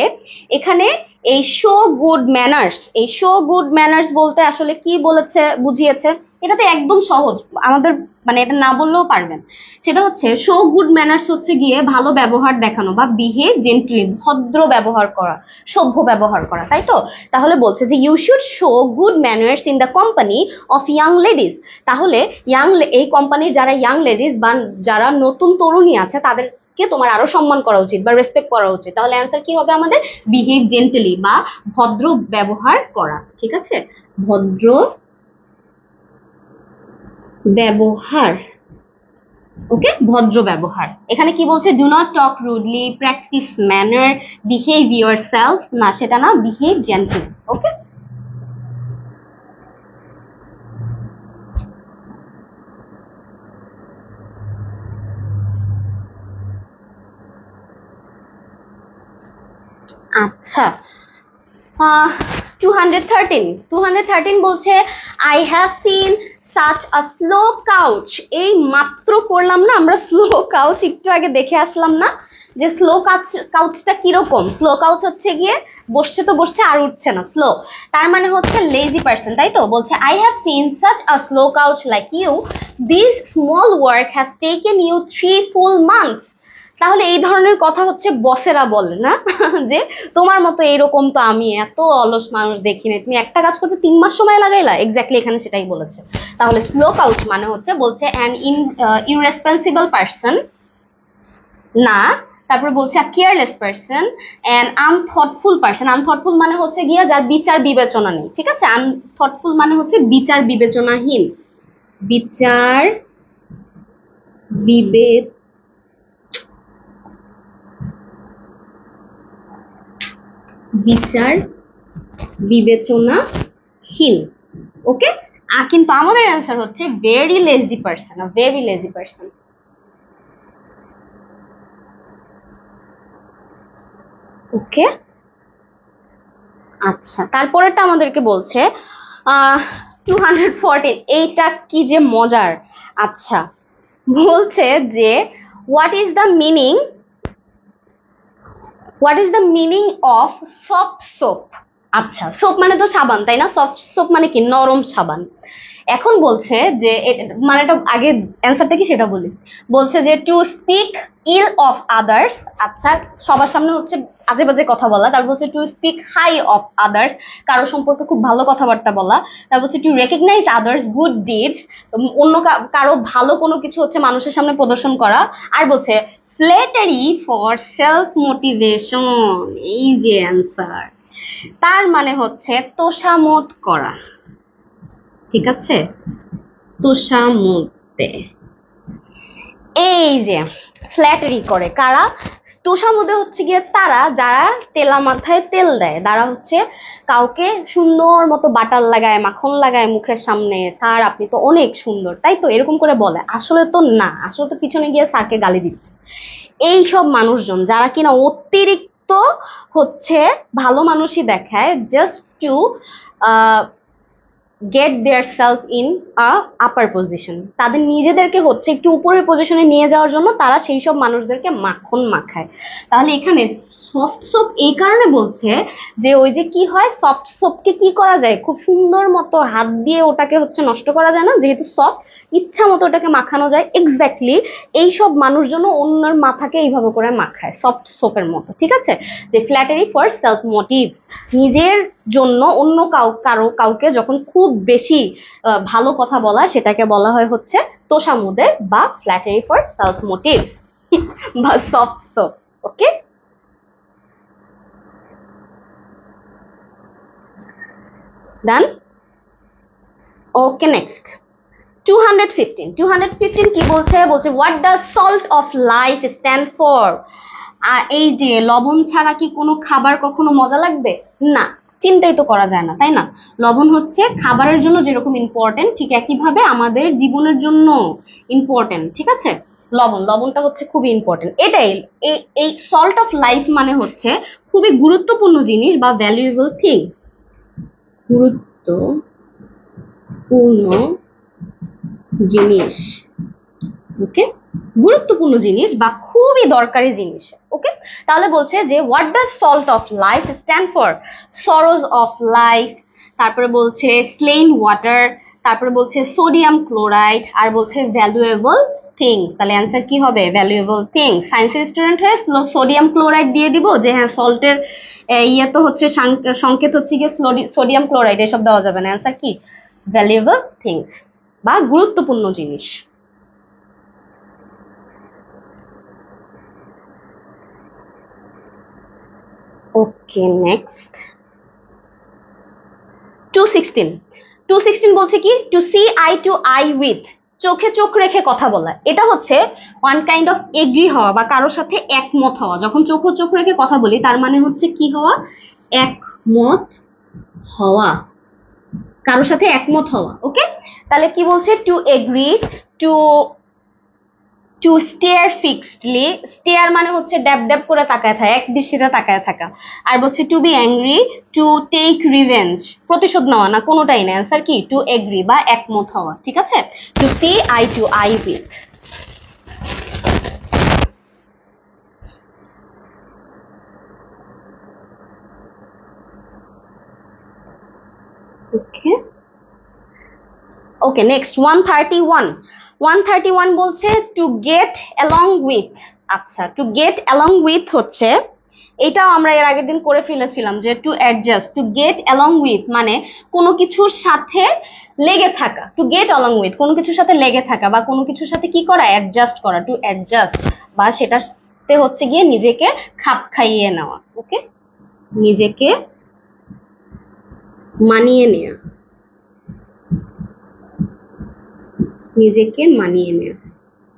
এখানে এই শো গুড ম্যানার্স, এই শো গুড ম্যানার্স বলতে আসলে কি বলেছে, বুঝিয়েছে, এটাতে একদম সহজ, আমাদের মানে এটা না বললেও পারবেন। সেটা হচ্ছে শো গুড ম্যানার্স হচ্ছে গিয়ে ভালো ব্যবহার দেখানো বা বিহেভ জেন্টলি, ভদ্র ব্যবহার করা, সভ্য ব্যবহার করা, তাই তো। তাহলে বলছে যে you should show good manners in the company of young ladies. তাহলে এই কোম্পানির যারা ইয়াং লেডিজ বা যারা নতুন তরুণী আছে তাদেরকে তোমার আরো সম্মান করা উচিত বা রেসপেক্ট করা উচিত। তাহলে অ্যান্সার কি হবে আমাদের? বিহেভ জেন্টলি বা ভদ্র ব্যবহার করা, ঠিক আছে, ভদ্র ব্যবহার। ওকে, ভদ্র ব্যবহার। এখানে কি বলছে? Do not talk rudely, practice manner, behave your self, না সেটা না, বিহেভ জেন্টলি। ওকে, আচ্ছা, 213 বলছে I have seen such a slow couch. এই মাত্র করলাম না আমরা স্লো কাউচ, একটু আগে দেখে আসলাম না যে স্লো কাউচটা কিরকম? স্লো কাউচ হচ্ছে গিয়ে বসছে তো বসছে আর উঠছে না, স্লো, তার মানে হচ্ছে লেজি পার্সন, তাই তো। বলছে I have seen such a slow couch like you, this small work has taken you 3 full months. তাহলে এই ধরনের কথা হচ্ছে বসেরা বলে না যে তোমার মতো এরকম তো আমি এত অলস মানুষ দেখিনি, তুমি একটা কাজ করতে 3 মাস সময় লাগাইলা, এক্স্যাক্টলি এখানে সেটাই বলেছে। তাহলে স্লো কাউচ মানে হচ্ছে বলছে অ্যান ইররেসপন্সিবল পারসন, না, তারপর বলছে কেয়ারলেস পারসন, অ্যান আনথটফুল পারসন। আনথটফুল মানে হচ্ছে গিয়া যার বিচার বিবেচনা নেই, ঠিক আছে, আনথটফুল মানে হচ্ছে বিচার বিবেচনাহীন, বিচার বিবেচনাহীন। ওকে, কিন্তু আমাদের অ্যান্সার হচ্ছে very lazy person, very lazy person. Okay, আচ্ছা তারপরেরটা আমাদেরকে বলছে 214, এইটা কি যে মজার। আচ্ছা বলছে যে what is the meaning, what is the meaning of soft soap. আচ্ছা সোপ মানে তো সাবান তাই না, সফট সোপ মানে কি নরম সাবান। এখন বলছে যে মানে এটা আগে অ্যান্সারটা কি সেটা বলি। বলছে যে to speak ill of others, আচ্ছা সবার সামনে হচ্ছে আজে বাজে কথা বলা। তারপর বলছে to speak high of others, কারো সম্পর্কে খুব ভালো কথাবার্তা বলা। তারপর হচ্ছে to recognise others good deeds, অন্য কারো ভালো কোনো কিছু হচ্ছে মানুষের সামনে প্রদর্শন করা। আর বলছে ফ্ল্যাটারি ফর সেলফ মোটিভেশন, এই যে অ্যান্সার। তার মানে হচ্ছে তোষামোদ করা, ঠিক আছে, তোষামোদে। এই যে ফ্ল্যাটারি করে কারা, তোষামোদে হচ্ছে গিয়ে তারা যারা তেলা মাথায় তেল দেয়, তারা হচ্ছে কাউকে সুন্দর মতো বাটার লাগায় মাখন লাগায় মুখের সামনে, স্যার আপনি তো অনেক সুন্দর, তাই তো এরকম করে বলে, আসলে তো না, আসলে তো পিছনে গিয়ে স্যারকে গালি দিচ্ছে। এই সব মানুষজন যারা কিনা অতিরিক্ত হচ্ছে ভালো মানুষই দেখায় just to get their self in a upper position, তাদের নিজেদেরকে হচ্ছে একটু উপরের পজিশনে নিয়ে যাওয়ার জন্য তারা সেই সব মানুষদেরকে মাখন মাখায়। তাহলে এখানে সফট সোপ এই কারণে বলছে যে ওই যে কি হয়, সফট সোপকে কি করা যায়, খুব সুন্দর মতো হাত দিয়ে ওটাকে হচ্ছে নষ্ট করা যায় না, যেহেতু সফট ইচ্ছা মতো ওটাকে মাখানো যায়। এক্স্যাক্টলি এইসব মানুষজন অন্যের মাথাকে এইভাবে করে মাখায় সফট সোপের মতো, ঠিক আছে। যে ফ্ল্যাটারি ফর সেলফ মোটিভস, নিজের জন্য অন্য কাউকে যখন খুব বেশি ভালো কথা বলা, সেটাকে বলা হয় হচ্ছে তোষামোদে বা ফ্ল্যাটারি ফর সেলফ মোটিভস বা soft soap. Okay, done. Okay next 215 কি বলছে, বলছে what does salt of life stand for. আর এই যে লবণ ছাড়া কি কোনো খাবার কখনো মজা লাগবে, না, চিন্তাই তো করা যায় না তাই না। লবণ হচ্ছে খাবারের জন্য যেরকম ইম্পর্টেন্ট, ঠিক একইভাবে আমাদের জীবনের জন্য ইম্পর্টেন্ট, ঠিক আছে। লবণটা হচ্ছে খুবই ইম্পর্টেন্ট, এটাই। এই সল্ট অফ লাইফ মানে হচ্ছে খুবই গুরুত্বপূর্ণ জিনিস বা ভ্যালুয়েবল থিং, গুরুত্বপূর্ণ জিনিস। ওকে, গুরুত্বপূর্ণ জিনিস বা খুবই দরকারি জিনিস। ওকে, তাহলে বলছে যে what does salt of life stand for, Saroj of life, তারপরে বলছে স্লেইন ওয়াটার, তারপরে বলছে সোডিয়াম ক্লোরাইড, আর বলছে ভ্যালুয়েবল থিংস। তাহলে অ্যান্সার কি হবে, ভ্যালুয়েবল থিংস। সায়েন্সের স্টুডেন্ট হয়ে সোডিয়াম ক্লোরাইড দিয়ে দিব যে হ্যাঁ সল্টের ইয়ে তো হচ্ছে সংকেত হচ্ছে গিয়ে সোডিয়াম ক্লোরাইড, এসব দেওয়া যাবে না। অ্যান্সার কি, ভ্যালুয়েবল থিংস বা গুরুত্বপূর্ণ জিনিস। ওকে নেক্সট 216 বলছে কি, to see eye to eye with, চোখে চোখ রেখে কথা বলা। এটা হচ্ছে ওয়ান কাইন্ড অফ এগ্রি হওয়া বা কারোর সাথে একমত হওয়া। যখন চোখ রেখে কথা বলি তার মানে হচ্ছে কি হওয়া, একমত হওয়া, কারোর সাথে একমত হওয়া। ওকে, তাহলে কি বলছে, to agree, to to stare fixedly, stare মানে হচ্ছে ড্যাব ড্যাব করে তাকায় থাকা, এক দৃষ্টিতে তাকায় থাকা। আর বলছে to be angry, to take revenge, প্রতিশোধ নেওয়া না, কোনোটাই না। অ্যান্সার কি, টু এগ্রি বা একমত হওয়া, ঠিক আছে। To see eye to eye with. Okay okay next 131 বলছে টু গেট অ্যালং উইথ। আচ্ছা, টু গেট অ্যালং উইথ হচ্ছে, এটাও আমরা এর আগের দিন করে ফেলেছিলাম যে to adjust. To get along with মানে কোনো কিছুর সাথে লেগে থাকা, টু গেট অ্যালং উইথ কোনো কিছুর সাথে লেগে থাকা বা কোনো কিছুর সাথে কি করা, অ্যাডজাস্ট করা। টু অ্যাডজাস্ট বা সেটাতে হচ্ছে গিয়ে নিজেকে খাপ খাইয়ে নেওয়া। ওকে, নিজেকে মানিয়ে নেওয়া, নিজেকে মানিয়ে নেওয়া,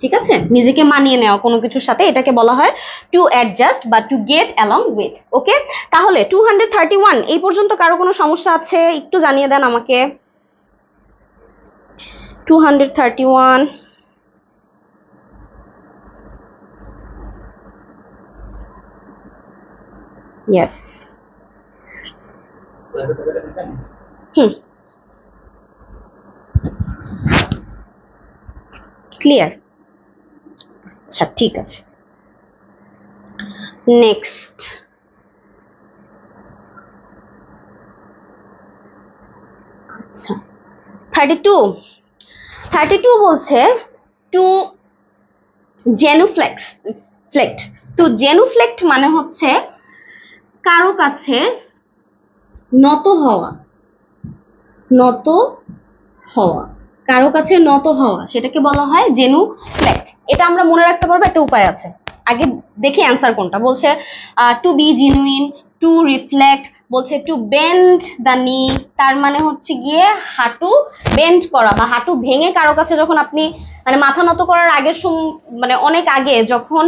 ঠিক আছে। নিজেকে মানিয়ে নেওয়া কোনো কিছুর সাথে, এটাকে বলা হয় টু অ্যাডজাস্ট বা টু গেট অ্যালং উইথ। ওকে, তাহলে 231 এই পর্যন্ত কারো কোনো সমস্যা আছে একটু জানিয়ে দেন আমাকে। 231, ইয়েস। হুম, ক্লিয়ার। আচ্ছা ঠিক আছে, নেক্সট। আচ্ছা 32 বলছে টু জেনুফ্লেক্ট। টু জেনুফ্লেক্ট মানে হচ্ছে কারো কাছে নত হওয়া, নত হওয়া, কারো কাছে নত হওয়া, সেটাকে বলা হয় জেনুফ্লেক্ট। এটা আমরা মনে রাখতে পারবো, একটা উপায় আছে। আগে দেখি অ্যান্সার কোনটা। বলছে to be genuine, to reflect, বলছে টু বেন্ড দ্য নি, তার মানে হচ্ছে গিয়ে হাঁটু বেন্ড করা বা হাঁটু ভেঙে কারো কাছে যখন আপনি মানে মাথা নত করার আগের মানে অনেক আগে যখন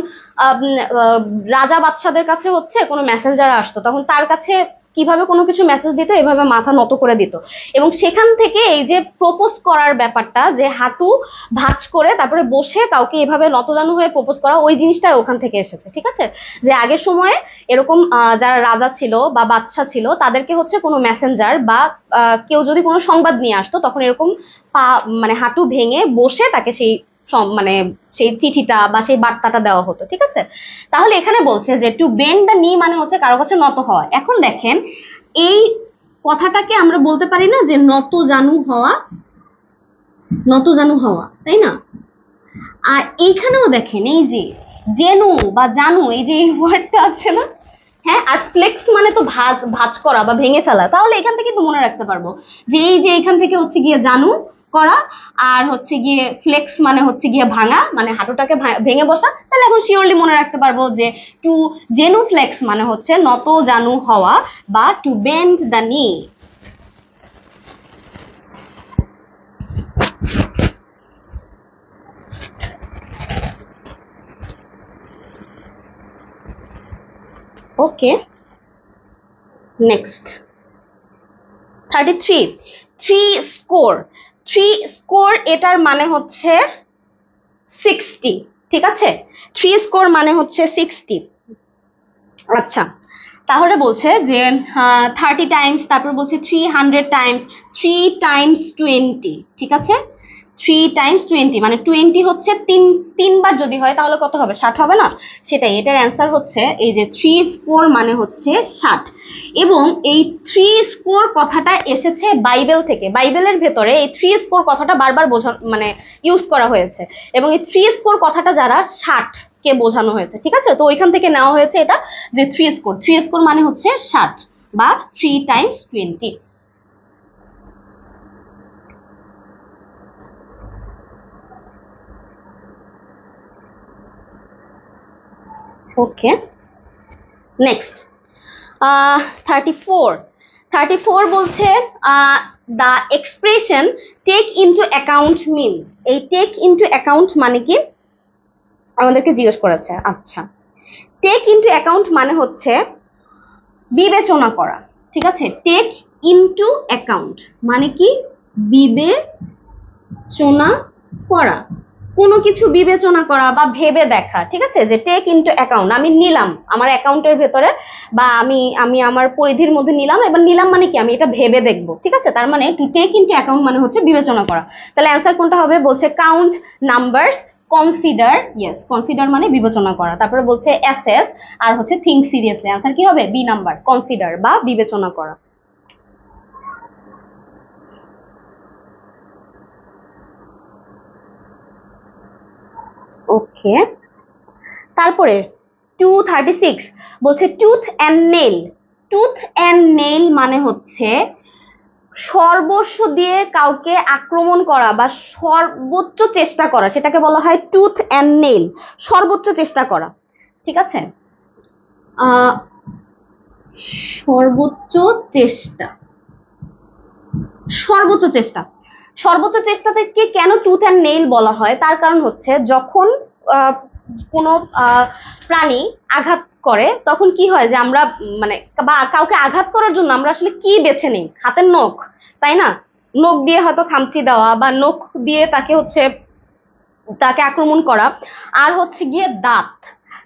রাজা বাদশাদের কাছে হচ্ছে কোনো মেসেঞ্জার আসতো, তখন তার কাছে কিভাবে কোনো কিছু মেসেজ দিত, এভাবে মাথা নত করে দিত। এবং সেখান থেকে এই যে প্রপোজ করার ব্যাপারটা, যে হাঁটু ভাঁজ করে তারপরে বসে কাউকে এভাবে নতজানু হয়ে প্রপোজ করা, ওই জিনিসটা ওখান থেকে এসেছে। ঠিক আছে, যে আগের সময়ে এরকম যারা রাজা ছিল বা বাদশা ছিল, তাদেরকে হচ্ছে কোনো মেসেঞ্জার বা কেউ যদি কোনো সংবাদ নিয়ে আসতো, তখন এরকম পা মানে হাঁটু ভেঙে বসে তাকে সেই মানে সেই চিঠিটা বা সেই বার্তাটা দেওয়া হতো। ঠিক আছে, তাহলে এখানে বলছে যে টু বেন্ড দ্য নি মানে হচ্ছে কারো কাছে নত হওয়া। এখন দেখেন এই কথাটাকে আমরা বলতে পারি না যে নত জানু হওয়া, নত জানু হওয়া, তাই না? আর এইখানেও দেখেন এই যে জেনু বা জানু, এই যে ওয়ার্ডটা আছে না, হ্যাঁ, আর ফ্লেক্স মানে তো ভাঁজ করা বা ভেঙে ফেলা। তাহলে এখান থেকে তো মনে রাখতে পারবো যে এই যে এখান থেকে হচ্ছে গিয়ে জানু করা, আর হচ্ছে গিয়ে ফ্লেক্স মানে হচ্ছে গিয়ে ভাঙা, মানে হাঁটুটাকে ভেঙে বসা। তাহলে এখন শিওরলি মনে রাখতে পারবো যে টু জেনু ফ্লেক্স মানে হচ্ছে নত জানু হওয়া বা two bend the knee. Okay, next 33 three score. Three score এটার মানে হচ্ছে 60। ঠিক আছে, থ্রি স্কোর মানে হচ্ছে 60। আচ্ছা, তাহলে বলছে যে 30 টাইমস, তারপর বলছে 300 টাইমস, 3 × 20। ঠিক আছে, 3 × 20 মানে 20 হচ্ছে তিনবার যদি হয় তাহলে কত হবে? 60 হবে না? সেটাই, এটার অ্যান্সার হচ্ছে এই যে থ্রি স্কোর মানে হচ্ছে 60। এবং এই থ্রি স্কোর কথাটা এসেছে বাইবেল থেকে। বাইবেলের ভেতরে এই থ্রি স্কোর কথাটা বারবার মানে ইউজ করা হয়েছে, এবং এই থ্রি স্কোর কথাটা যারা 60 কে বোঝানো হয়েছে। ঠিক আছে, তো ওইখান থেকে নেওয়া হয়েছে এটা, যে থ্রি স্কোর, থ্রি স্কোর মানে হচ্ছে 60 বা 3 × 20। ওকে, নেক্সট 34 বলছে the expression take into account means. এই টেক ইনটু অ্যাকাউন্ট মানে কি আমাদেরকে জিজ্ঞেস করেছে। আচ্ছা, টেক ইনটু অ্যাকাউন্ট মানে হচ্ছে বিবেচনা করা। ঠিক আছে, টেক ইনটু অ্যাকাউন্ট মানে কি বিবেচনা করা, কোনো কিছু বিবেচনা করা বা ভেবে দেখা। ঠিক আছে, যে টেক ইনটু অ্যাকাউন্ট, আমি নিলাম আমার অ্যাকাউন্টের ভেতরে বা আমি আমার পরিধির মধ্যে নিলাম। এবার নিলাম মানে কি, আমি এটা ভেবে দেখবো। ঠিক আছে, তার মানে টু টেক ইনটু অ্যাকাউন্ট মানে হচ্ছে বিবেচনা করা। তাহলে অ্যান্সার কোনটা হবে? বলছে count numbers, consider, yes consider মানে বিবেচনা করা, তারপরে বলছে অ্যাসেস, আর হচ্ছে থিঙ্ক সিরিয়াসলি। অ্যান্সার কি হবে? বি নাম্বার, কনসিডার বা বিবেচনা করা। ওকে, তারপরে 236 বলছে tooth and nail. Tooth and nail মানে হচ্ছে সর্বস্ব দিয়ে কাউকে আক্রমণ করা বা সর্বোচ্চ চেষ্টা করা, সেটাকে বলা হয় টুথ অ্যান্ড নেল, সর্বোচ্চ চেষ্টা করা। ঠিক আছে, সর্বোচ্চ চেষ্টা, সর্বোচ্চ চেষ্টা, সর্বোচ্চ চেষ্টাকে কেন টুথ অ্যান্ড নেইল বলা হয়? তার কারণ হচ্ছে যখন কোনো প্রাণী আঘাত করে তখন কি হয়, যে আমরা মানে বা কাউকে আঘাত করার জন্য আমরা আসলে কি বেছে নিই? হাতের নখ, তাই না? নখ দিয়ে হয়তো খামচি দেওয়া বা নখ দিয়ে তাকে আক্রমণ করা, আর হচ্ছে গিয়ে দাঁত।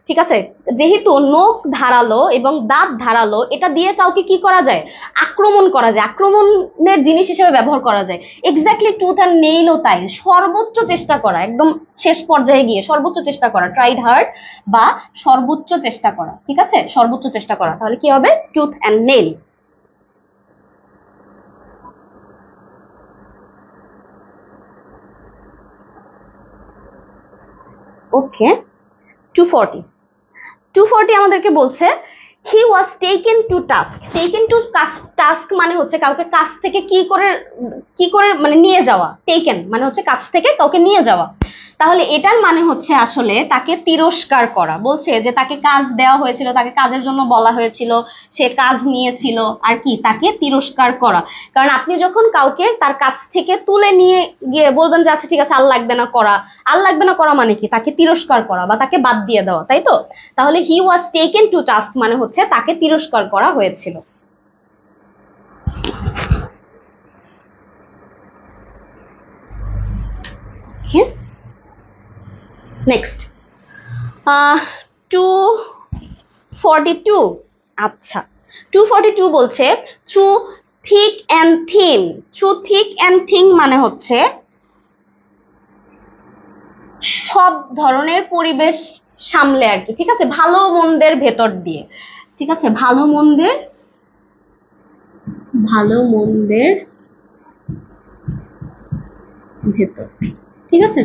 ঠিক আছে, যেহেতু নখ ধারালো এবং দাঁত ধারালো, এটা দিয়ে কাউকে কি করা যায়, আক্রমণ করা যায়, আক্রমণের জিনিস হিসেবে ব্যবহার করা যায়। এক্স্যাক্টলি টুথ অ্যান্ড নেইলও তাই, সর্বোচ্চ চেষ্টা করা, একদম শেষ পর্যায়ে গিয়ে সর্বোচ্চ চেষ্টা করা, ট্রাইড হার্ড বা সর্বোচ্চ চেষ্টা করা, ঠিক আছে, সর্বোচ্চ চেষ্টা করা। তাহলে কি হবে, টুথ অ্যান্ড নেইল। ওকে, 240 আমাদেরকে বলছে he was taken to task. Taken to task মানে হচ্ছে কাউকে কাছ থেকে কি করে মানে নিয়ে যাওয়া। টেকেন মানে হচ্ছে কাছ থেকে কাউকে নিয়ে যাওয়া। তাহলে এটার মানে হচ্ছে আসলে তাকে তিরস্কার করা। বলছে যে তাকে কাজ দেওয়া হয়েছিল, তাকে কাজের জন্য বলা হয়েছিল, সে কাজ নিয়েছিল, আর কি তাকে তিরস্কার করা। কারণ আপনি যখন কাউকে তার কাছ থেকে তুলে নিয়ে গিয়ে বলবেন যে আচ্ছা ঠিক আছে আর লাগবে না করা, আর লাগবে না করা মানে কি, তাকে তিরস্কার করা বা তাকে বাদ দিয়ে দেওয়া, তাই তো? তাহলে হি ওয়াজ টেকেন টু টাস্ক মানে হচ্ছে তাকে তিরস্কার করা হয়েছিল। নেক্সট 242। আচ্ছা, 242 বলছে through thick and thin. Through thick and thin মানে হচ্ছে সব ধরনের পরিবেশ সামলে আর কি, ঠিক আছে, ভালো মন্দের ভেতর দিয়ে, ঠিক আছে, ভালো মন্দের ভেতর, ঠিক আছে।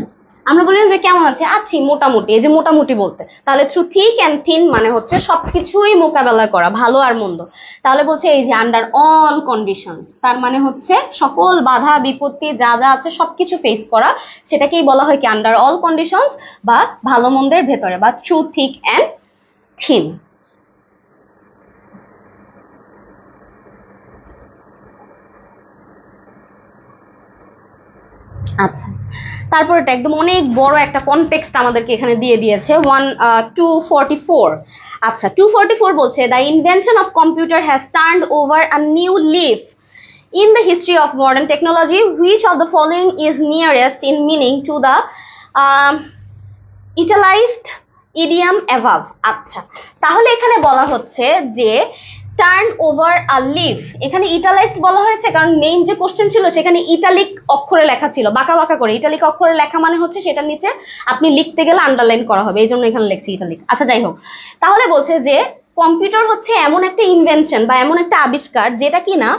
আমরা বলি যে কেমন আছে, আছি মোটামুটি, এই যে মোটামুটি বলতে, তাহলে থ্রু থিক অ্যান্ড থিন মানে হচ্ছে সবকিছুই মোকাবেলা করা, ভালো আর মন্দ। তাহলে বলছে এই যে আন্ডার অল কন্ডিশনস, তার মানে হচ্ছে সকল বাধা বিপত্তি যা যা আছে সবকিছু ফেস করা, সেটাকেই বলা হয় কি আন্ডার অল কন্ডিশনস বা ভালো মন্দের ভেতরে বা থ্রু থিক অ্যান্ড থিন। আচ্ছা, তারপর এটা একদম অনেক বড় একটা কনটেক্সট আমাদেরকে এখানে দিয়ে দিয়েছে 244। আচ্ছা, 244 বলছে the invention of computer has turned over a new leaf in the history of modern technology. Which of the following is nearest in meaning to the italicized idiom above? আচ্ছা, তাহলে এখানে বলা হচ্ছে যে টার্ন ওভার আ leaf, এখানে ইটালাইজড বলা হয়েছে কারণ মেইন যে কোশ্চেন ছিল সেখানে ইটালিক অক্ষরে লেখা ছিল, বাঁকা বাঁকা করে। ইটালিক অক্ষরে লেখা মানে হচ্ছে সেটার নিচে আপনি লিখতে গেলে আন্ডারলাইন করা হবে, এই জন্য এখানে লিখছি ইটালিক। আচ্ছা যাই হোক, তাহলে বলছে যে কম্পিউটার হচ্ছে এমন একটা ইনভেনশন বা এমন একটা আবিষ্কার যেটা কিনা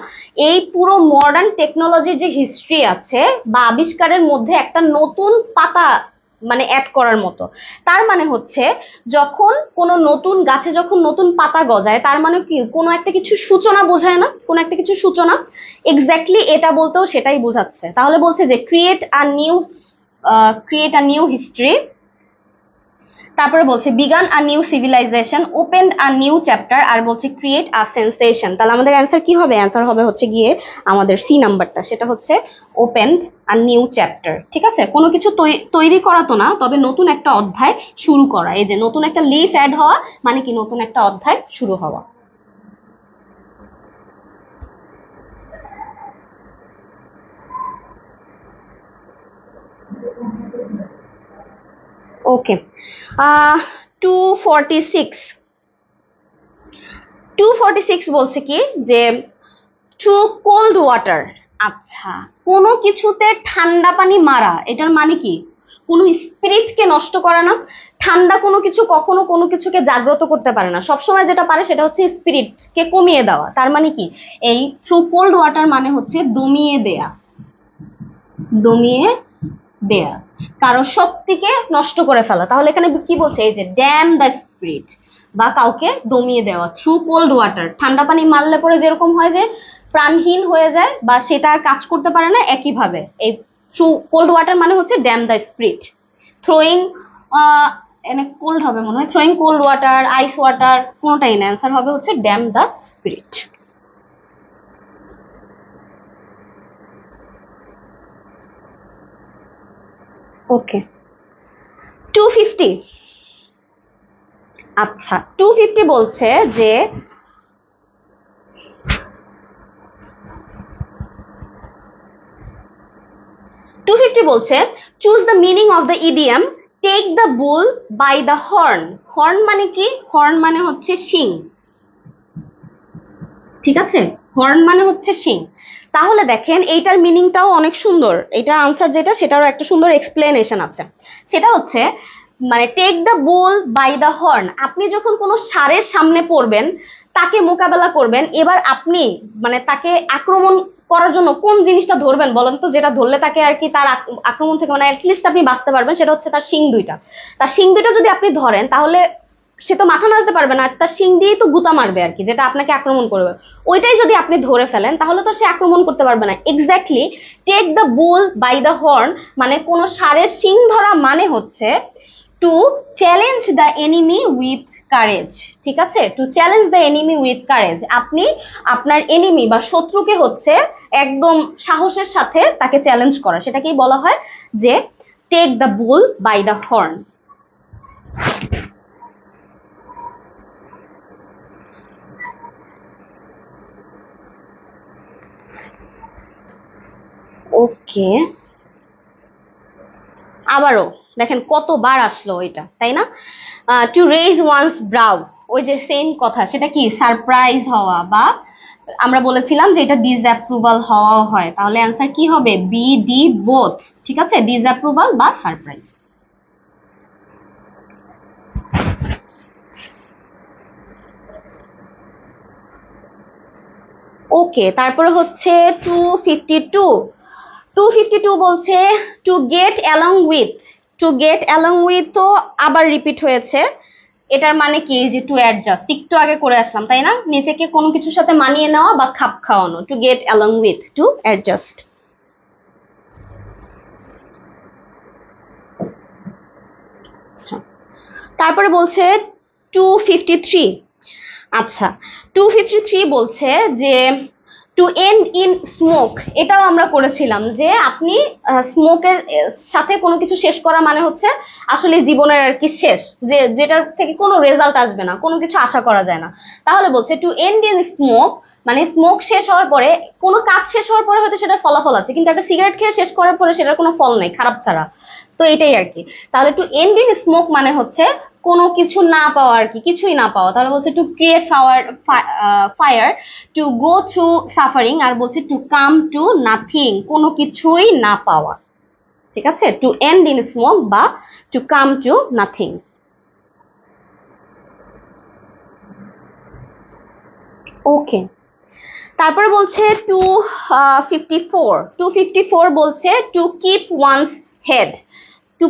এই পুরো মডার্ন টেকনোলজির যে হিস্ট্রি আছে বা আবিষ্কারের মধ্যে একটা নতুন পাতা মানে অ্যাড করার মতো। তার মানে হচ্ছে যখন কোনো নতুন গাছে যখন নতুন পাতা গজায়, তার মানে কি কোনো একটা কিছু সূচনা বোঝায় না, কোনো একটা কিছু সূচনা, এক্স্যাক্টলি এটা বলতেও সেটাই বোঝাচ্ছে। তাহলে বলছে যে ক্রিয়েট আ নিউ হিস্ট্রি, তারপরে বলছে began a new civilisation, opened a new chapter, আর বলছে ক্রিয়েট আ সেন্সেশন। তাহলে আমাদের অ্যান্সার কি হবে, অ্যান্সার হবে হচ্ছে গিয়ে আমাদের সি নাম্বারটা, সেটা হচ্ছে ওপেন্ড আ নিউ চ্যাপ্টার। ঠিক আছে, কোনো কিছু তৈরি করা তো না, তবে নতুন একটা অধ্যায় শুরু করা। এই যে নতুন একটা লিফ অ্যাড হওয়া মানে কি নতুন একটা অধ্যায় শুরু হওয়া। ওকে, 246 বলছে কি যে থ্রু কোল্ড ওয়াটার। আচ্ছা, কোনো কিছুতে ঠান্ডা পানি মারা, এটার মানে কি কোনো স্পিরিটকে নষ্ট করা না। ঠান্ডা কোনো কিছু কখনো কোনো কিছুকে জাগ্রত করতে পারে না, সবসময় যেটা পারে সেটা হচ্ছে স্পিরিটকে কমিয়ে দেওয়া। তার মানে কি এই থ্রু কোল্ড ওয়াটার মানে হচ্ছে দমিয়ে দেয়া, দমিয়ে দেয়া, কারো শক্তিকে নষ্ট করে ফেলা। তাহলে এখানে কি বলছে, এই যে ড্যাম দ্য স্পিরিট বা কাউকে দমিয়ে দেওয়া থ্রু কোল্ড ওয়াটার। ঠান্ডা পানি মারলে পরে যেরকম হয় যে প্রাণহীন হয়ে যায় বা সেটা কাজ করতে পারে না, একইভাবে এই থ্রু কোল্ড ওয়াটার মানে হচ্ছে damp the spirit. Throwing cold হবে মনে হয়, throwing cold water, ice water কোনোটাই না, অ্যান্সার হবে হচ্ছে ড্যাম দ্য স্পিরিট। ওকে, 250। আচ্ছা, 250 বলছে যে choose the meaning of the idiom take the bull by the horn. Horn মানে কি? হর্ন মানে হচ্ছে শিং, ঠিক আছে? হর্ন মানে হচ্ছে শিং। তাহলে দেখেন এইটার মিনিংটাও অনেক সুন্দর, এটার আনসার যেটা সেটারও একটা সুন্দর এক্সপ্লেনেশন আছে। সেটা হচ্ছে মানে take the bull by the horn, আপনি যখন কোনো ষাঁড়ের সামনে পড়বেন, তাকে মোকাবেলা করবেন, এবার আপনি মানে তাকে আক্রমণ করার জন্য কোন জিনিসটা ধরবেন বলেন তো, যেটা ধরলে তাকে আর কি তার আক্রমণ থেকে মানে অ্যাটলিস্ট আপনি বাঁচতে পারবেন, সেটা হচ্ছে তার শিং দুইটা। তার শিং দুইটা যদি আপনি ধরেন তাহলে সে তো মাথা নাড়তে পারবে না, আর তার শিং দিয়েই তো গুতা মারবে আর কি, যেটা আপনাকে আক্রমণ করবে। ওইটাই যদি আপনি ধরে ফেলেন তাহলে তো সে আক্রমণ করতে পারবে না। Exactly take the bull by the horn মানে কোন ষাঁড়ের শিং ধরা মানে হচ্ছে to challenge the enemy with courage, ঠিক আছে? To challenge the enemy with courage, আপনি আপনার এনিমি বা শত্রুকে হচ্ছে একদম সাহসের সাথে তাকে চ্যালেঞ্জ করা, সেটাকেই বলা হয় যে take the bull by the horn. Okay, আবারও দেখেন কতবার আসলো এটা, তাই না? টু রেজ ওয়ান্স ব্রাউ, ওই যে সেম কথা, সেটা কি? সারপ্রাইজ হওয়া, বা আমরা বলেছিলাম যে এটা ডিসঅ্যাপ্রুভাল হওয়াও হয়। তাহলে অ্যান্সার কি হবে? বি ডি বোথ, ঠিক আছে? ডিসঅ্যাপ্রুভাল বা সারপ্রাইজ। ওকে, তারপরে হচ্ছে 252 বলছে to get along with. Two get along with তো আবার রিপিট হয়েছে, এটার মানে কি? যে টু অ্যাডজাস্ট, একটু আগে করে আসলাম তাই না, নিজেকে কোনো কিছুর সাথে মানিয়ে নেওয়া বা খাপ খাওয়ানো। Two get along with, to adjust. আচ্ছা, তারপরে বলছে 253। আচ্ছা, 253 বলছে যে টু এন্ড ইন স্মোক, এটাও আমরা করেছিলাম যে আপনি স্মোকের সাথে কোনো কিছু শেষ করা মানে হচ্ছে আসলে জীবনের আর কি শেষ, যে যেটার থেকে কোনো রেজাল্ট আসবে না, কোনো কিছু আশা করা যায় না। তাহলে বলছে টু এন্ড ইন স্মোক মানে স্মোক শেষ হওয়ার পরে, কোনো কাজ শেষ হওয়ার পরে হয়তো সেটার ফলাফল আছে, কিন্তু একটা সিগারেট খেয়ে শেষ করার পরে সেটার কোনো ফল নেই, খারাপ ছাড়া। তো এটাই আর কি। তাহলে টু এন্ড ইন স্মোক মানে হচ্ছে কোনো কিছু না পাওয়া আর কি, কিছুই না পাওয়া। তাহলে বলছে to create fire, to go through suffering, আর বলছে টু কাম টু নাথিং, কোনো কিছুই না পাওয়া, ঠিক আছে? টু এন্ড ইন স্মোক বা টু কাম টু নাথিং। ওকে, তারপরে বলছে 254 বলছে to keep once head. To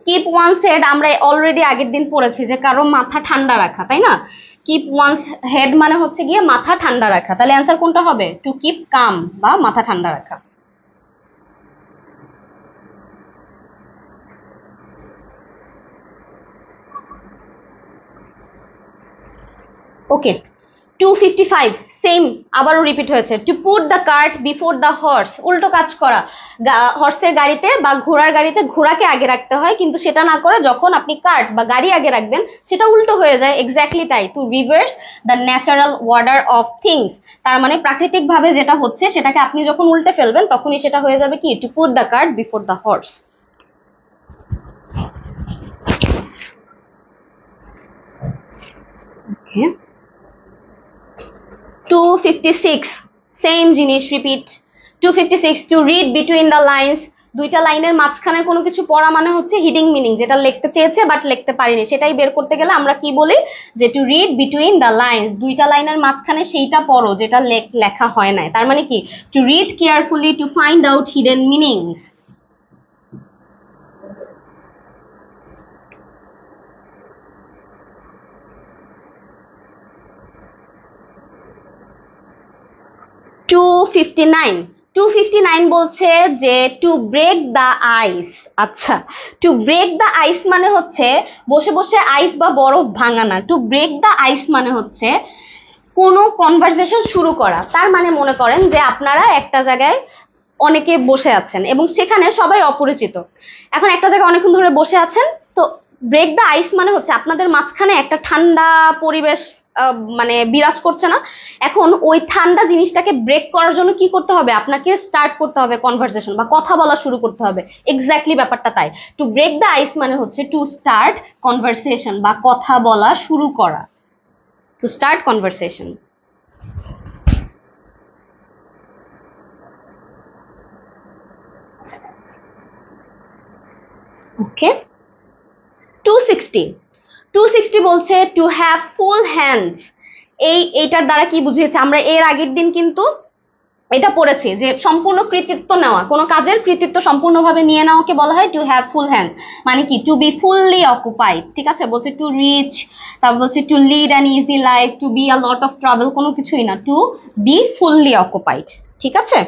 keep once head আমরা অলরেডি আগের দিন পড়েছি যে কারো মাথা ঠান্ডা রাখা, তাই না? কিপ ওয়ান্স হেড মানে হচ্ছে গিয়ে মাথা ঠান্ডা রাখা। তাহলে অ্যান্সার কোনটা হবে? টু কিপ কাম বা মাথা ঠান্ডা রাখা। ওকে, 255 সেম, আবারও রিপিট হয়েছে। Two put the cart before the horse, উল্টো কাজ করা। হর্সের গাড়িতে বা ঘোড়ার গাড়িতে ঘোড়াকে আগে রাখতে হয়, কিন্তু সেটা না করে যখন আপনি কার্ট বা গাড়ি আগে রাখবেন সেটা উল্টো হয়ে যায়। এক্স্যাক্টলি তাই, to reverse the natural order of things, তার মানে প্রাকৃতিক ভাবে যেটা হচ্ছে সেটাকে আপনি যখন উল্টে ফেলবেন তখনই সেটা হয়ে যাবে কি? To put the cart before the horse. Okay, 256 same জিনিস repeat. 256 to read between the lines, দুইটা লাইনের মাঝখানে কোনো কিছু পড়া মানে হচ্ছে হিডিং মিনিং, যেটা লিখতে চেয়েছে বাট লিখতে পারিনি, সেটাই বের করতে গেলে আমরা কি বলি? যে to read between the lines, দুইটা লাইনের মাঝখানে সেইটা পড়ো যেটা লেখা হয় নাই। তার মানে কি? To read carefully to find out hidden meanings. To 259 বলছে যে টু ব্রেক দ্য আইস। আচ্ছা, টু ব্রেক দ্য আইস মানে হচ্ছে বসে বসে আইস বা বরফ ভাঙা না। টু ব্রেক দ্য আইস মানে হচ্ছে কোনো কনভারসেশন শুরু করা। তার মানে মনে করেন যে আপনারা একটা জায়গায় অনেকে বসে আছেন এবং সেখানে সবাই অপরিচিত, এখন একটা জায়গায় অনেকক্ষণ ধরে বসে আছেন, তো ব্রেক দ্য আইস মানে হচ্ছে আপনাদের মাঝখানে একটা ঠান্ডা পরিবেশ মানে বিরাজ করছে না। এখন ওই ঠান্ডা জিনিসটাকে ব্রেক করার জন্য কি করতে হবে, আপনাকে স্টার্ট করতে হবে কনভারসেশন বা কথা বলা শুরু করতে হবে। এক্স্যাক্টলি ব্যাপারটা তাই। টু ব্রেক দ্য আইস মানে হচ্ছে টু স্টার্ট কনভারসেশন বা কথা বলা শুরু করা, টু স্টার্ট কনভারসেশন। ওকে, 260 বলছে টু হ্যাভ ফুল হ্যান্ডস। এইটার দ্বারা কি বুঝিয়েছে, আমরা এর আগের দিন কিন্তু এটা পড়েছি যে সম্পূর্ণ কৃতিত্ব নেওয়া, কোনো কাজের কৃতিত্ব সম্পূর্ণভাবে নিয়ে নেওয়াকে বলা হয় টু হ্যাভ ফুল হ্যান্ডস। মানে কি, টু বি ফুললি অকুপাইড। ঠিক আছে, বলছে টু রিচ, তারপর বলছে to lead an easy life, to be a lot of travel, কোনো কিছুই না, টু বি ফুললি অকুপাইড। ঠিক আছে,